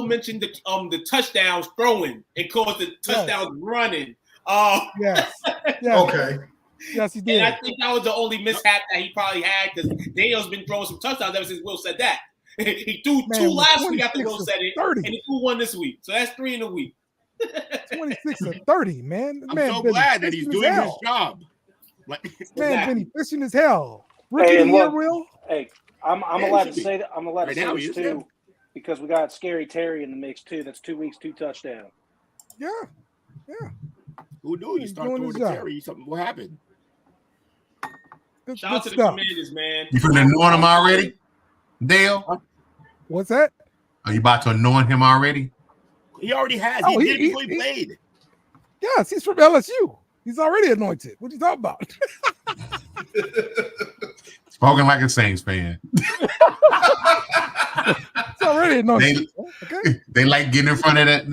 mentioned the touchdowns throwing. It caused the touchdowns running. Yes. Okay. Yes, he did. And I think that was the only mishap that he probably had because Daniel's been throwing some touchdowns ever since Will said that. He threw 2 last week after Will said it, 30. and he threw 1 this week. So that's 3 in a week. 26 or 30, man. I'm so glad that he's doing his job. Like, man, been efficient as hell. Rookie of the year, Will? Hey, I'm allowed to say that. I'm allowed to say this too, good. because we got Scary Terry in the mix too. That's 2 weeks, 2 touchdowns. Yeah. Who knew you start throwing to Terry? Something will happen. Shout out to the Commanders, man. You finna anoint him already, Dale? What's that? Are you about to anoint him already? He already has. Oh, he did before he played. Yes, he's from LSU. He's already anointed. What are you talking about? Spoken like a Saints fan. It's already anointed. They like getting in front of that,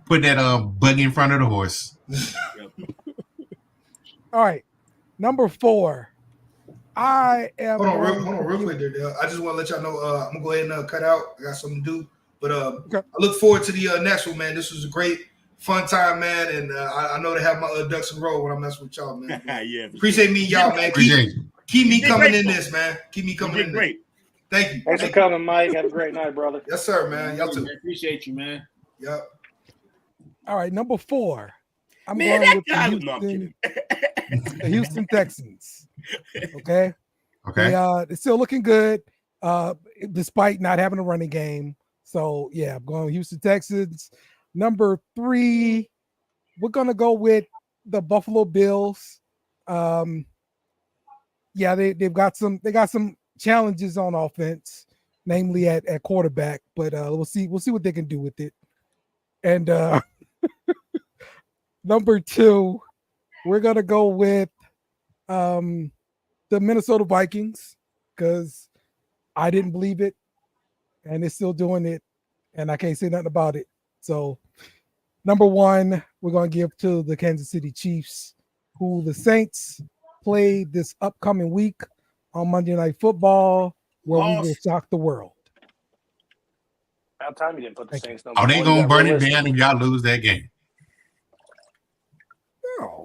put that buggy in front of the horse. All right, number 4. I am. Hold on, real quick there, Dale. I just want to let y'all know. I'm gonna go ahead and cut out. I got something to do, but I look forward to the next one, man. This was a great, fun time, man, and I know they have my ducks in a row when I mess with y'all, man. Yeah, appreciate me, y'all, man. Keep me coming in this, man. Keep me coming in. Great. Thank you. Thanks for coming, Mike. Have a great night, brother. Yes, sir, man. Y'all too. I appreciate you, man. Yep. All right, number 4. I'm Man, going with the Houston Texans. Okay. They're still looking good, despite not having a running game. So yeah, I'm going Houston Texans. Number 3, we're gonna go with the Buffalo Bills. Yeah, they got some challenges on offense, namely at quarterback, but we'll see what they can do with it. And number 2, we're gonna go with the Minnesota Vikings, because I didn't believe it, and they're still doing it, and I can't say nothing about it. So number 1, we're gonna give to the Kansas City Chiefs, who the Saints play this upcoming week on Monday Night Football, where we will shock the world. About time you didn't put the Saints. Are they gonna burn it down if y'all lose that game?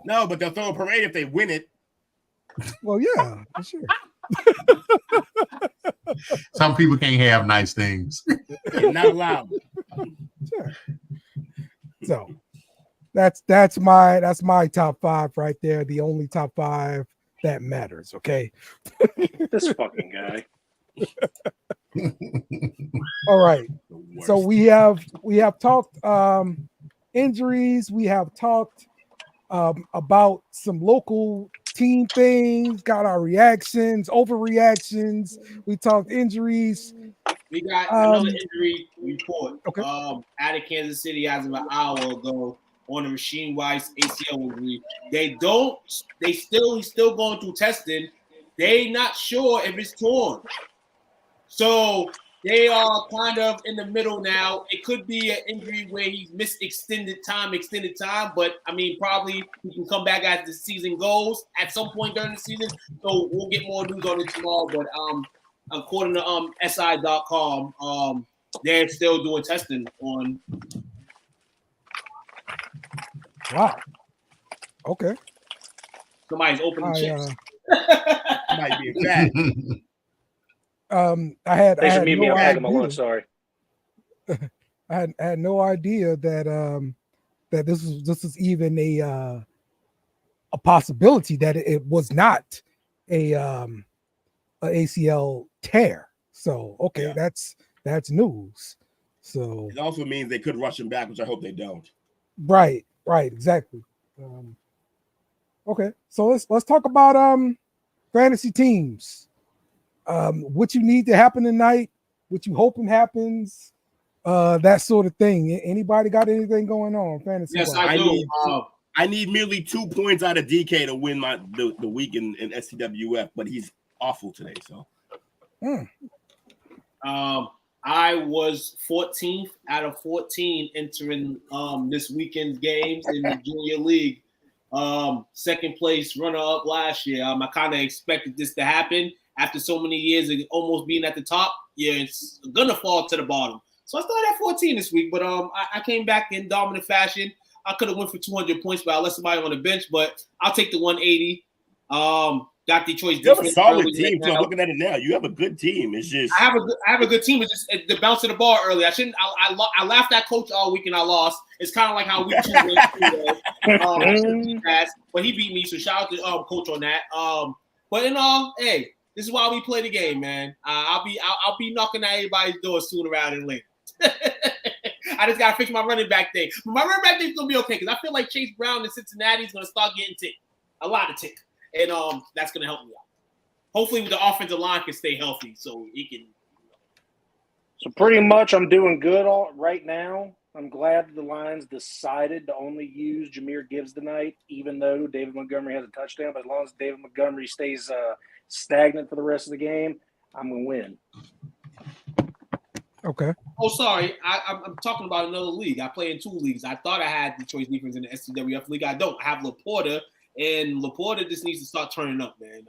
No, but they'll throw a parade if they win it. Well, yeah, for sure. Some people can't have nice things. You're not allowed. Sure. So that's my top 5 right there. The only top 5 that matters. Okay. This fucking guy. All right. So we have talked injuries. We have talked about some local team things, got our reactions, overreactions. We talked injuries. We got another injury report out of Kansas City as of an hour ago on a machine-wise ACL injury. He's still going through testing. They not sure if it's torn. So they are kind of in the middle now. It could be an injury where he's missed extended time, but I mean, probably he can come back as the season goes at some point during the season. So we'll get more news on it tomorrow. But according to SI.com, they're still doing testing on. Wow. Okay. Somebody's opening chips. Might be a fact. I had meet me. no I'm packing my idea. lunch. Sorry. I had no idea that that this is even a possibility, that it was not a ACL tear. So okay, that's news. So it also means they could rush him back, which I hope they don't. Right, exactly. Okay, so let's talk about fantasy teams. What you need to happen tonight, what you hoping happens, that sort of thing. Anybody got anything going on fantasy? Yes, I do. I need merely 2 points out of DK to win the week in STWF, but he's awful today. So, I was 14th out of 14 entering this weekend's games in the junior league. Second place runner up last year. I kind of expected this to happen after so many years of almost being at the top. Yeah, it's gonna fall to the bottom. So I started at 14 this week, but I came back in dominant fashion. I could have went for 200 points, but I left somebody on the bench. But I'll take the 180. Got Detroit's you have a solid team. So I'm looking at it now. You have a good team. It's just I have a good team. It's just the bounce of the ball early. I laughed at coach all week and I lost. It's kind of like how week 2 went. But he beat me, so shout out to coach on that. But in all, hey, this is why we play the game, man. I'll be knocking at everybody's door sooner rather than later. I just gotta fix my running back thing. My running back thing's gonna be okay because I feel like Chase Brown in Cincinnati is gonna start getting tick, a lot of tick, and that's gonna help me out. Hopefully, the offensive line can stay healthy so he can. So pretty much, I'm doing good right now. I'm glad the Lions decided to only use Jahmyr Gibbs tonight, even though David Montgomery has a touchdown. But as long as David Montgomery stays stagnant for the rest of the game, I'm gonna win. Okay. Oh, sorry. I'm talking about another league. I play in 2 leagues. I thought I had Detroit's defense in the STWF league. I don't. I have Laporta, and Laporta just needs to start turning up, man.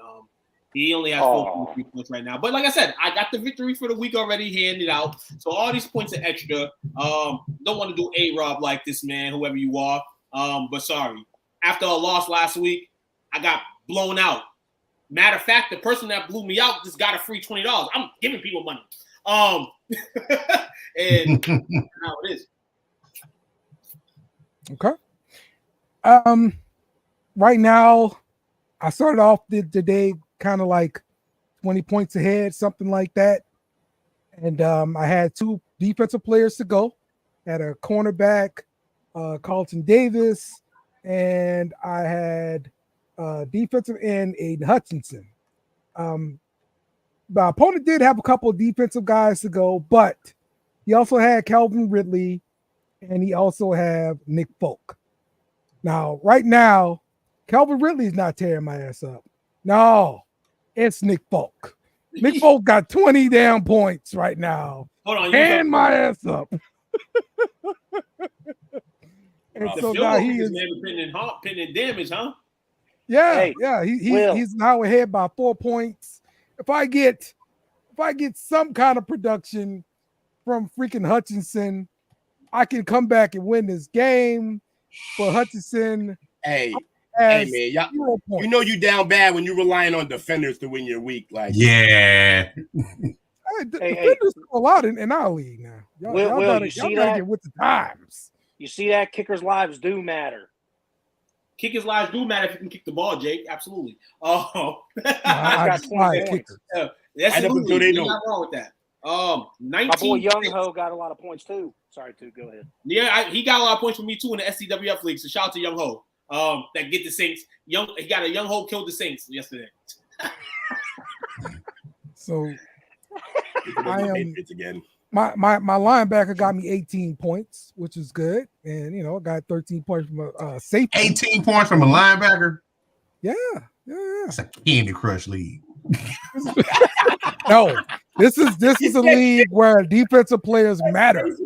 He only has 4 points right now. But like I said, I got the victory for the week already handed out. So all these points are extra. Don't want to do A-Rob like this, man, whoever you are. But sorry. After a loss last week, I got blown out. Matter of fact, the person that blew me out just got a free $20. I'm giving people money. And how it is. Okay. Right now, I started off the day kind of like 20 points ahead, something like that. And I had 2 defensive players to go. Had a cornerback, Carlton Davis, and I had defensive end, Aiden Hutchinson. My opponent did have a couple of defensive guys to go, but he also had Calvin Ridley, and he also had Nick Folk. Now, right now, Calvin Ridley is not tearing my ass up. No, it's Nick Folk. Nick Folk got 20 damn points right now. Hold on, tearing my ass up. And the so now he is pinning damage, huh? Yeah, he's now ahead by 4 points. If I get some kind of production from freaking Hutchinson, I can come back and win this game. For Hutchinson, hey man, you know you down bad when you're relying on defenders to win your week. Like, yeah, defenders a lot in our league now. Y'all gotta get with the times. You see that kickers' lives do matter. Kickers' lives do matter if you can kick the ball, Jake. Absolutely. Oh, I got 20 kickers. Absolutely. There's nothing wrong with that. 19. My boy Young Ho got a lot of points too. Sorry, go ahead. Yeah, he got a lot of points for me too in the STWF league. So shout out to Young Ho. That get the Saints. He got a Young Ho killed the Saints yesterday. So I am again. My linebacker got me 18 points, which is good, and I got 13 points from a safety. 18 points from a linebacker. Yeah. That's a Candy Crush league. No, this is a league where defensive players matter.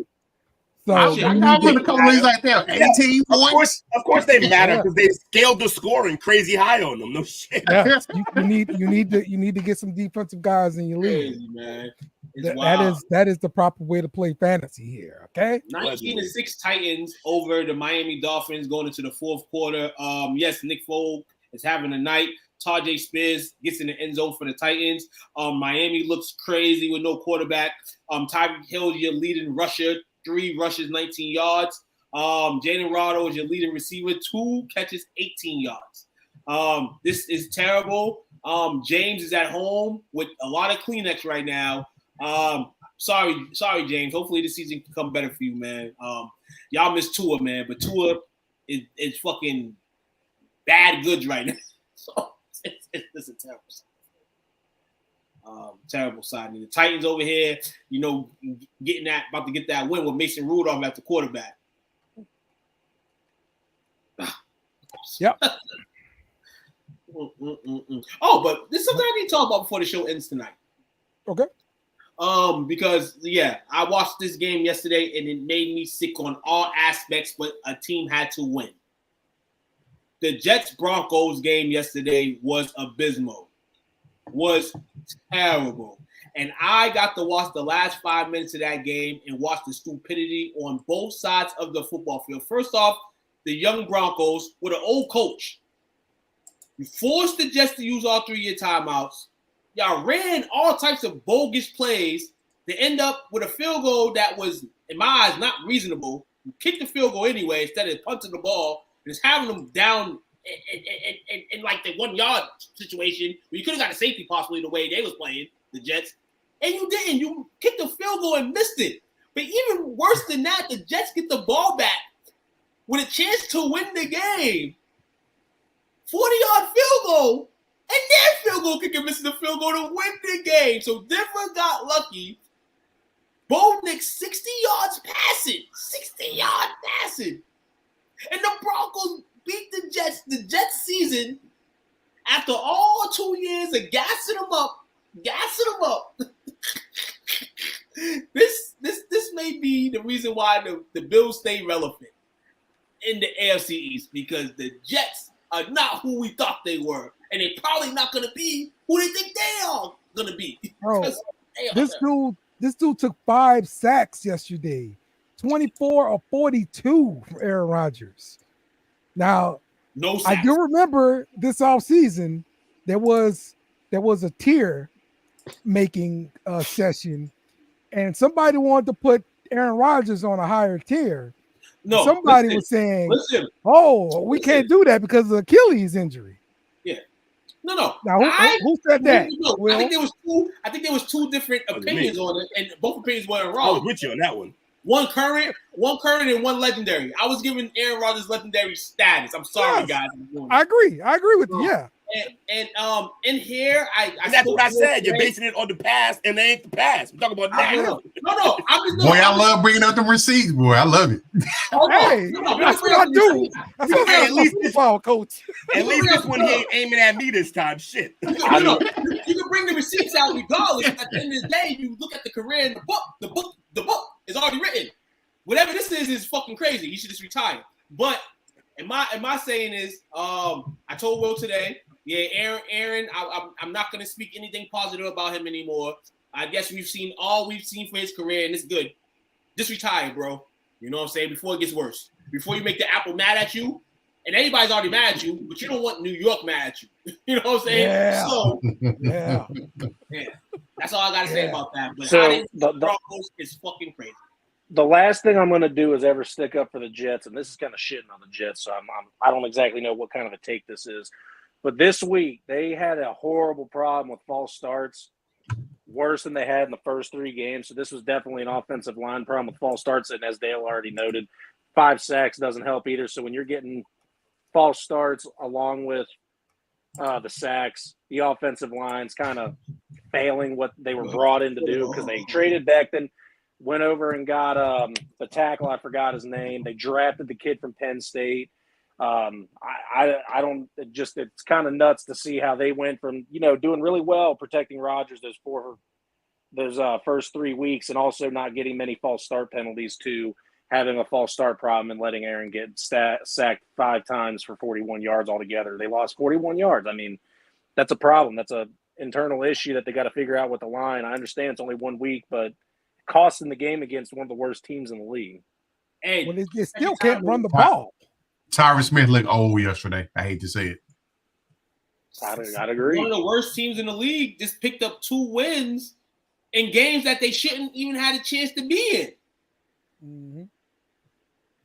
So I'm in a couple leagues like that. 18 points. Of course they matter because they scaled the scoring crazy high on them. No shit. Yeah. you need to get some defensive guys in your league. Crazy, man. That is the proper way to play fantasy here. Okay. 19-6 Titans over the Miami Dolphins going into the 4th quarter. Yes, Nick Folk is having a night. Tajay Spears gets in the end zone for the Titans. Miami looks crazy with no quarterback. Tyreek Hill, your leading rusher, 3 rushes, 19 yards. Jalen Rado is your leading receiver, 2 catches, 18 yards. This is terrible. James is at home with a lot of Kleenex right now. Sorry, James. Hopefully this season can come better for you, man. Y'all miss Tua, man, but Tua is fucking bad goods right now. So it's a terrible sign. Terrible signing. The Titans over here, about to get that win with Mason Rudolph at the quarterback. Yep. Oh, but this is something I need to talk about before the show ends tonight. Okay. Because I watched this game yesterday and it made me sick on all aspects, but a team had to win. The Jets-Broncos game yesterday was abysmal, was terrible. And I got to watch the last 5 minutes of that game and watch the stupidity on both sides of the football field. First off, the young Broncos with an old coach. You forced the Jets to use all 3 of your timeouts. Y'all ran all types of bogus plays to end up with a field goal that was, in my eyes, not reasonable. You kicked the field goal anyway instead of punting the ball and just having them down in like the 1 yard situation where you could have got a safety possibly the way they was playing, the Jets. And you didn't. You kicked the field goal and missed it. But even worse than that, the Jets get the ball back with a chance to win the game. 40-yard field goal. And their field goal kicker misses the field goal to win the game. So Denver got lucky. Bo Nix 60 yards passing. 60-yard passing. And the Broncos beat the Jets. The Jets season, after all 2 years of gassing them up. This may be the reason why the Bills stay relevant in the AFC East, because the Jets are not who we thought they were. And they're probably not going to be who they think they are going to be. Bro, this dude took 5 sacks yesterday. 24 of 42 from Aaron Rodgers. Now, no sacks. I do remember this offseason there was a tier making session, and somebody wanted to put Aaron Rodgers on a higher tier. No, somebody was saying, we can't do that because of the Achilles injury. Yeah. No. Now, who said that? I think there was two different opinions on it, and both opinions weren't wrong. I was with you on that one. One current, and one legendary. I was giving Aaron Rodgers legendary status. I'm sorry, guys. I agree with you. Yeah. And in here, that's what I said. You're basing it on the past, and they ain't the past. We're talking about now. No. Boy, I love bringing up the receipts, boy. I love it. Hey, that's what I do. That's what at least football coach. At least this one he ain't aiming at me this time. Shit. You can bring the receipts out regardless. At the end of the day, you look at the career in the book. The book is already written. Whatever this is fucking crazy. He should just retire. But in my saying is, I told Will today. Yeah, Aaron, I'm not going to speak anything positive about him anymore. I guess we've seen all we've seen for his career, and it's good. Just retire, bro. You know what I'm saying? Before it gets worse. Before you make the Apple mad at you, and anybody's already mad at you, but you don't want New York mad at you. You know what I'm saying? Yeah. So, yeah. That's all I got to say about that. But So the Broncos is fucking crazy. The last thing I'm going to do is ever stick up for the Jets, and this is kind of shitting on the Jets, so I don't exactly know what kind of a take this is. But this week, they had a horrible problem with false starts, worse than they had in the first 3 games. So this was definitely an offensive line problem with false starts. And as Dale already noted, 5 sacks doesn't help either. So when you're getting false starts along with the sacks, the offensive line's kind of failing what they were brought in to do, because they traded back then, went over and got the tackle. I forgot his name. They drafted the kid from Penn State. I don't just, it's kind of nuts to see how they went from, doing really well protecting Rodgers those first 3 weeks, and also not getting many false start penalties, to having a false start problem and letting Aaron get sacked 5 times for 41 yards altogether. They lost 41 yards. I mean, that's a problem. That's a internal issue that they got to figure out with the line. I understand it's only 1 week, but costing the game against one of the worst teams in the league. Hey, well, they still can't run the ball. Tyron Smith looked old yesterday. I hate to say it. I'd agree. One of the worst teams in the league just picked up 2 wins in games that they shouldn't even had a chance to be in. Mm-hmm.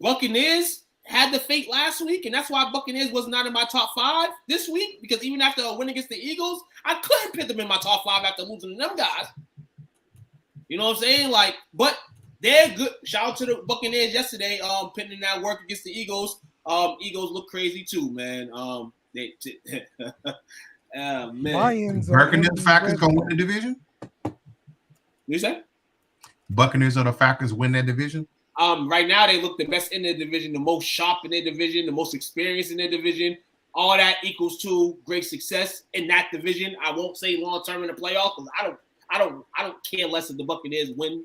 Buccaneers had the fate last week, and that's why Buccaneers was not in my top 5 this week, because even after a win against the Eagles, I couldn't put them in my top 5 after losing to them guys. You know what I'm saying? Like, but they're good. Shout out to the Buccaneers yesterday, putting in that work against the Eagles. Eagles look crazy too, man. Man. Lions. Buccaneers, Falcons gonna win the division. You say? Buccaneers or the Falcons win that division? Right now they look the best in their division, the most sharp in their division, the most experienced in their division. All that equals to great success in that division. I won't say long term in the playoffs because I don't care less if the Buccaneers win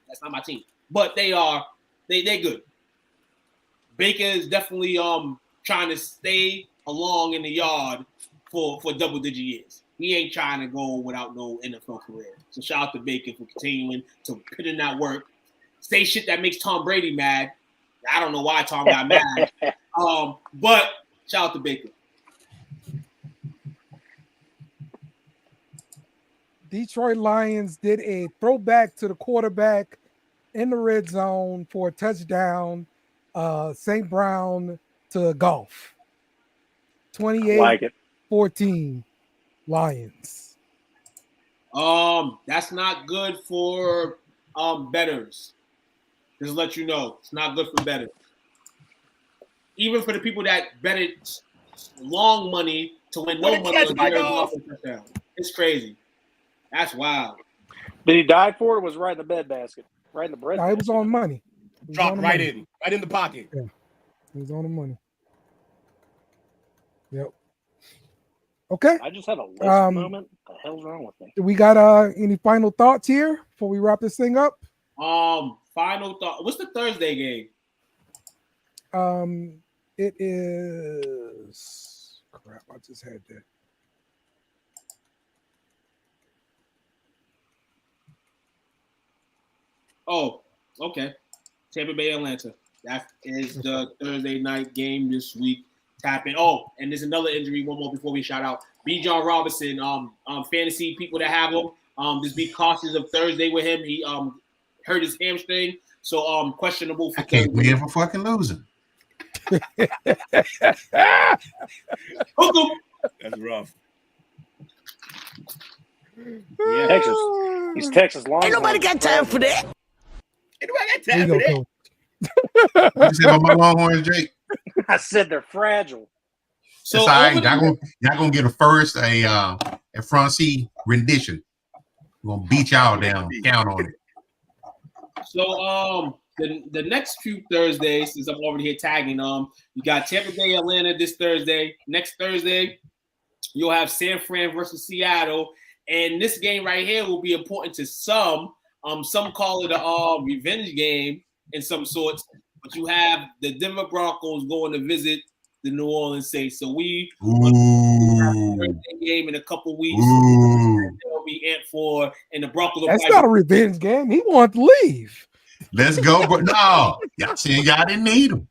that's not my team. But they're good. Baker is definitely trying to stay along in the yard for double-digit years. He ain't trying to go without no NFL career. So shout out to Baker for continuing to put in that work. Say shit that makes Tom Brady mad. I don't know why Tom got mad. But shout out to Baker. Detroit Lions did a throwback to the quarterback in the red zone for a touchdown. St. Brown to Golf. 28-14 Lions. That's not good for bettors. Just to let you know, it's not good for bettors. Even for the people that betted long money to win no money on the touchdown. It's crazy. That's wild. Did he die for it? Or was right in the bed basket, right in the bread? No, it was on money. Dropped right in the pocket. Yeah, it was on the money. Yep. Okay. I just had a list moment. What the hell's wrong with me? Do we got any final thoughts here before we wrap this thing up? Final thought. What's the Thursday game? It is crap. I just had that. Oh, okay. Tampa Bay, Atlanta. That is the Thursday night game this week. Tapping. Oh, and there's another injury. One more before we shout out. B. John Robinson. Fantasy people that have him. Just be cautious of Thursday with him. He hurt his hamstring, so questionable for. I can't win for fucking losing. Hook him. That's rough. Yeah. Texas. He's Texas long. Ain't nobody got time for that. Ain't nobody got time for that. What you say about my Longhorns, Jake? I said they're fragile. So all right. Y'all gonna get a front seat rendition. We're gonna beat y'all down. Count on it. So the next few Thursdays, since I'm already here tagging, you got Tampa Bay, Atlanta this Thursday. Next Thursday, you'll have San Fran versus Seattle, and this game right here will be important to some. Some call it a revenge game in some sorts, but you have the Denver Broncos going to visit the New Orleans Saints. So we have a Thursday game in a couple weeks. They'll be amped for, and the Broncos. That's not a revenge game. He wanted to leave. Let's go, but no, y'all saying y'all didn't need him.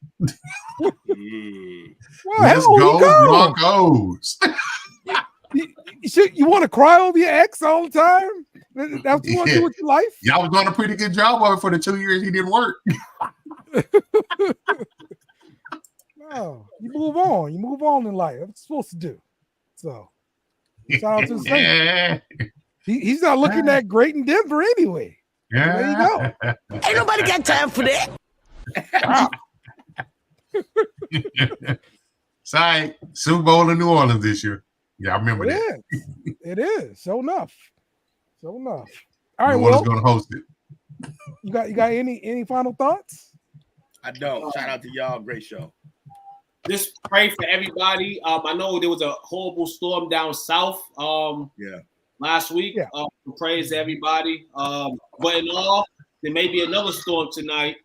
Let's go, Broncos. You want to cry over your ex all the time? That's what you want to do with your life? Y'all was doing a pretty good job of it for the 2 years he didn't work. No, you move on. You move on in life. That's what you're supposed to do. So, shout out to the Saints. He's not looking that great in Denver anyway. Yeah. There you go. Ain't nobody got time for that. Sorry, Super Bowl in New Orleans this year. Yeah, I remember that. It is. So enough. All right, New Orleans gonna host it. You got any final thoughts? I don't. Shout out to y'all. Great show. Just pray for everybody. I know there was a horrible storm down south. Last week. Yeah. Praise to everybody. But in all, there may be another storm tonight.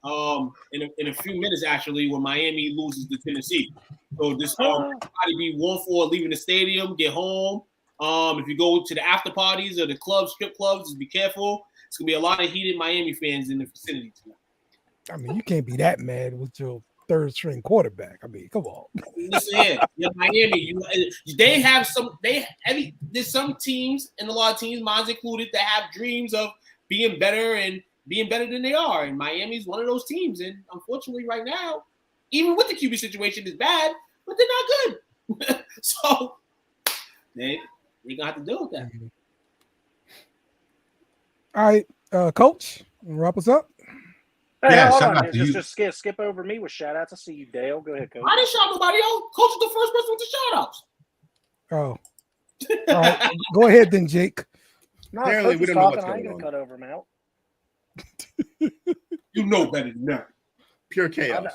In a few minutes actually, when Miami loses to Tennessee. So just everybody be warned for leaving the stadium. Get home. If you go to the after parties or the clubs, strip clubs, just be careful. It's gonna be a lot of heated Miami fans in the vicinity tonight. I mean, you can't be that mad with your third string quarterback. I mean, come on. Listen here, Miami. They have some. There's some teams, and a lot of teams, mine included, that have dreams of being better and being better than they are. And Miami's one of those teams. And unfortunately, right now, even with the QB situation, is bad, but they're not good. So they're gonna have to deal with that. All right, Coach, wrap us up. Hey, hold on. Just skip over me with shout outs. I see you, Dale. Go ahead, Coach. I didn't shout nobody else. Coach is the first person with the shout outs. Oh. All right. Go ahead then, Jake. No, Coach is talking. I ain't going to cut over him out. You know better than that. Pure chaos.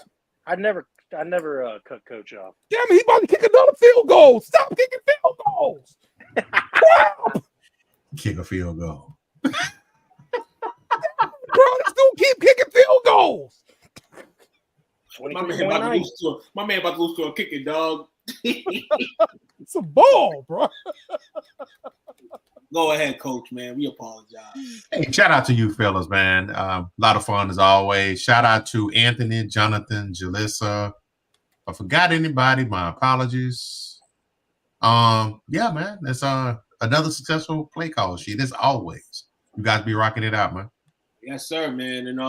I never cut Coach off. Damn it, he about to kick another field goal. Stop kicking field goals. Kick a field goal. Bro, this dude keep kicking field goals. My man about to lose to a kicking dog. It's a ball, bro. Go ahead, Coach, man. We apologize. Hey, shout out to you fellas, man. A lot of fun as always. Shout out to Anthony, Jonathan, Jalissa. If I forgot anybody, my apologies. Yeah, man. That's another successful play call sheet. As always. You guys be rocking it out, man. Yes, sir, man. And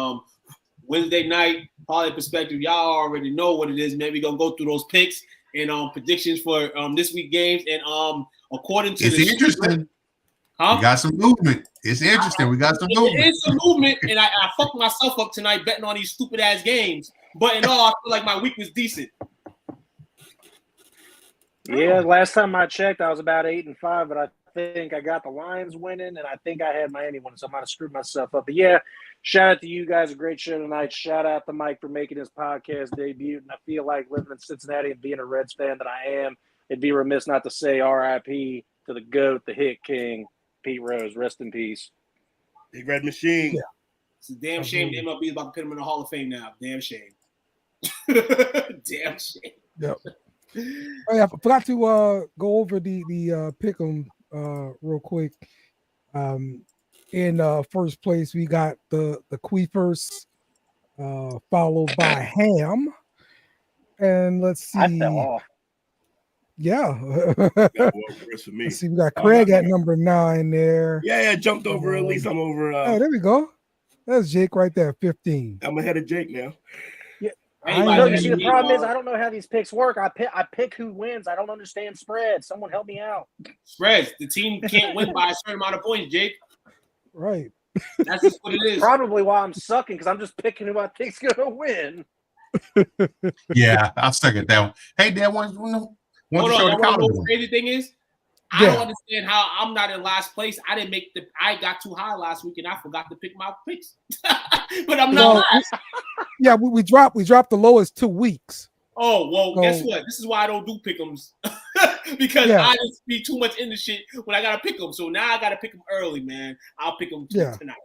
Wednesday night, Poly Perspective, y'all already know what it is, man. We're gonna go through those picks and predictions for this week games. And according to it's interesting. Huh? We got some movement. It's interesting. We got some movement. It is some movement, and I fucked myself up tonight betting on these stupid ass games. But in all, I feel like my week was decent. Yeah, last time I checked, I was about 8-5, but I think I got the Lions winning, and I think I had Miami winning, so I might have screwed myself up. But yeah, shout out to you guys. A great show tonight. Shout out to Mike for making his podcast debut. And I feel like living in Cincinnati and being a Reds fan that I am, it'd be remiss not to say R.I.P. to the GOAT, the Hit King, Pete Rose. Rest in peace. Big Red Machine. Yeah. It's a damn shame the MLB is about to put him in the Hall of Fame now. Damn shame. Damn shame. Yep. Oh, yeah, I forgot to go over the pick'em real quick. In first place, we got the Queefers, followed by Ham, and let's see. I fell off. Yeah. For me. Let's see, we got Craig at number 9 there. Yeah, jumped over. At least I'm over. Oh, there we go. That's Jake right there, 15. I'm ahead of Jake now. You see, the problem is I don't know how these picks work. I pick who wins. I don't understand spreads. Someone help me out. Spreads. The team can't win by a certain amount of points, Jake. Right. That's just what it is. Probably why I'm sucking, because I'm just picking who I think's gonna win. Yeah, I'll stick at that one. Hey, Dad, want to show the the crazy thing is, I don't understand how I'm not in last place. I got too high last week and I forgot to pick my picks. But I'm not last. Yeah, we dropped the lowest 2 weeks. Oh, well, guess what? This is why I don't do pick'ems. Because I just be too much into shit when I gotta pick them. So now I gotta pick them early, man. I'll pick them tonight.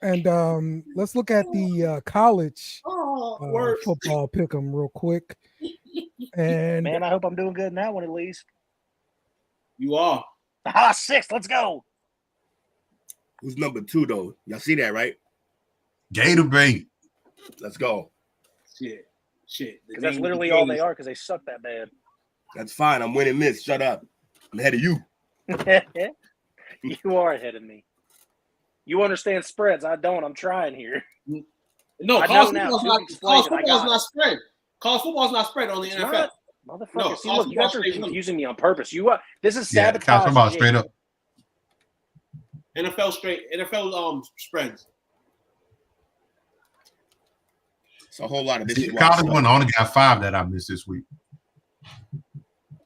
And let's look at the college football pick'em real quick. And man, I hope I'm doing good in that one at least. You are. 6. Let's go. Who's number 2 though? Y'all see that, right? Gator bait. Let's go. Shit. Because that's literally all they are, because they suck that bad. That's fine. I'm winning this. Shut up. I'm ahead of you. You are ahead of me. You understand spreads. I don't. I'm trying here. No, college football's not spread. College football's not spread on the NFL. Not, motherfucker. No, see, look, you guys are confusing me on purpose. This is sabotage. College football straight up. NFL spreads. It's a whole lot of this. College one, I only got 5 that I missed this week.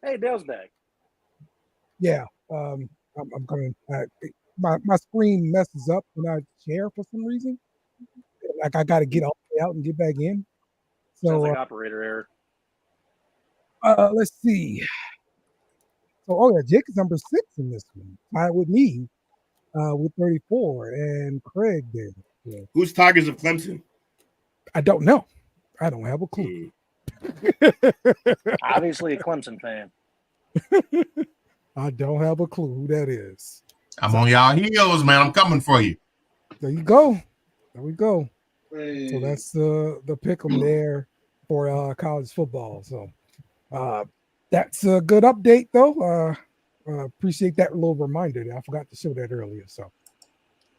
Hey, Dale's back. Yeah, I'm coming. My screen messes up when I share for some reason. Like I got to get all the way out and get back in. So, sounds like operator error. Let's see. So, Jake is number 6 in this one, tied with me with 34, and Craig there. Yeah. Who's Tigers of Clemson? I don't know. I don't have a clue. Obviously a Clemson fan. I don't have a clue who that is. I'm on y'all heels, man. I'm coming for you. There you go. There we go. So that's the pick 'em there for college football. So that's a good update, though. Appreciate that little reminder. I forgot to show that earlier. So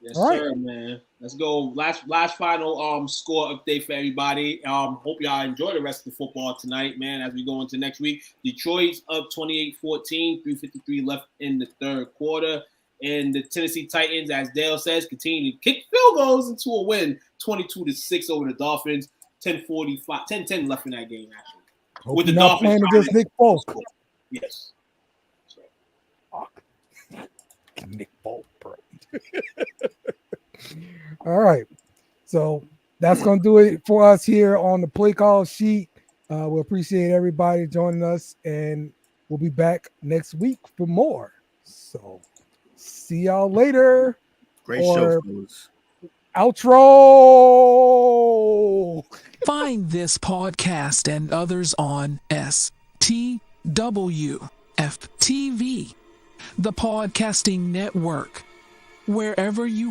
yes, sir, man. Let's go. Last final score update for everybody. Hope y'all enjoy the rest of the football tonight, man. As we go into next week, Detroit's up 28-14, 3:53 left in the third quarter. And the Tennessee Titans, as Dale says, continue to kick field goals into a win, 22-6 over the Dolphins. 10:10 left in that game, actually. Hope with the Dolphins playing against Nick Folk. Yes. Nick Folk, bro. All right. So that's going to do it for us here on the Play Call Sheet. We appreciate everybody joining us, and we'll be back next week for more. So see y'all later. Great show, fellas. Outro. Find this podcast and others on STWF TV, the podcasting network, wherever you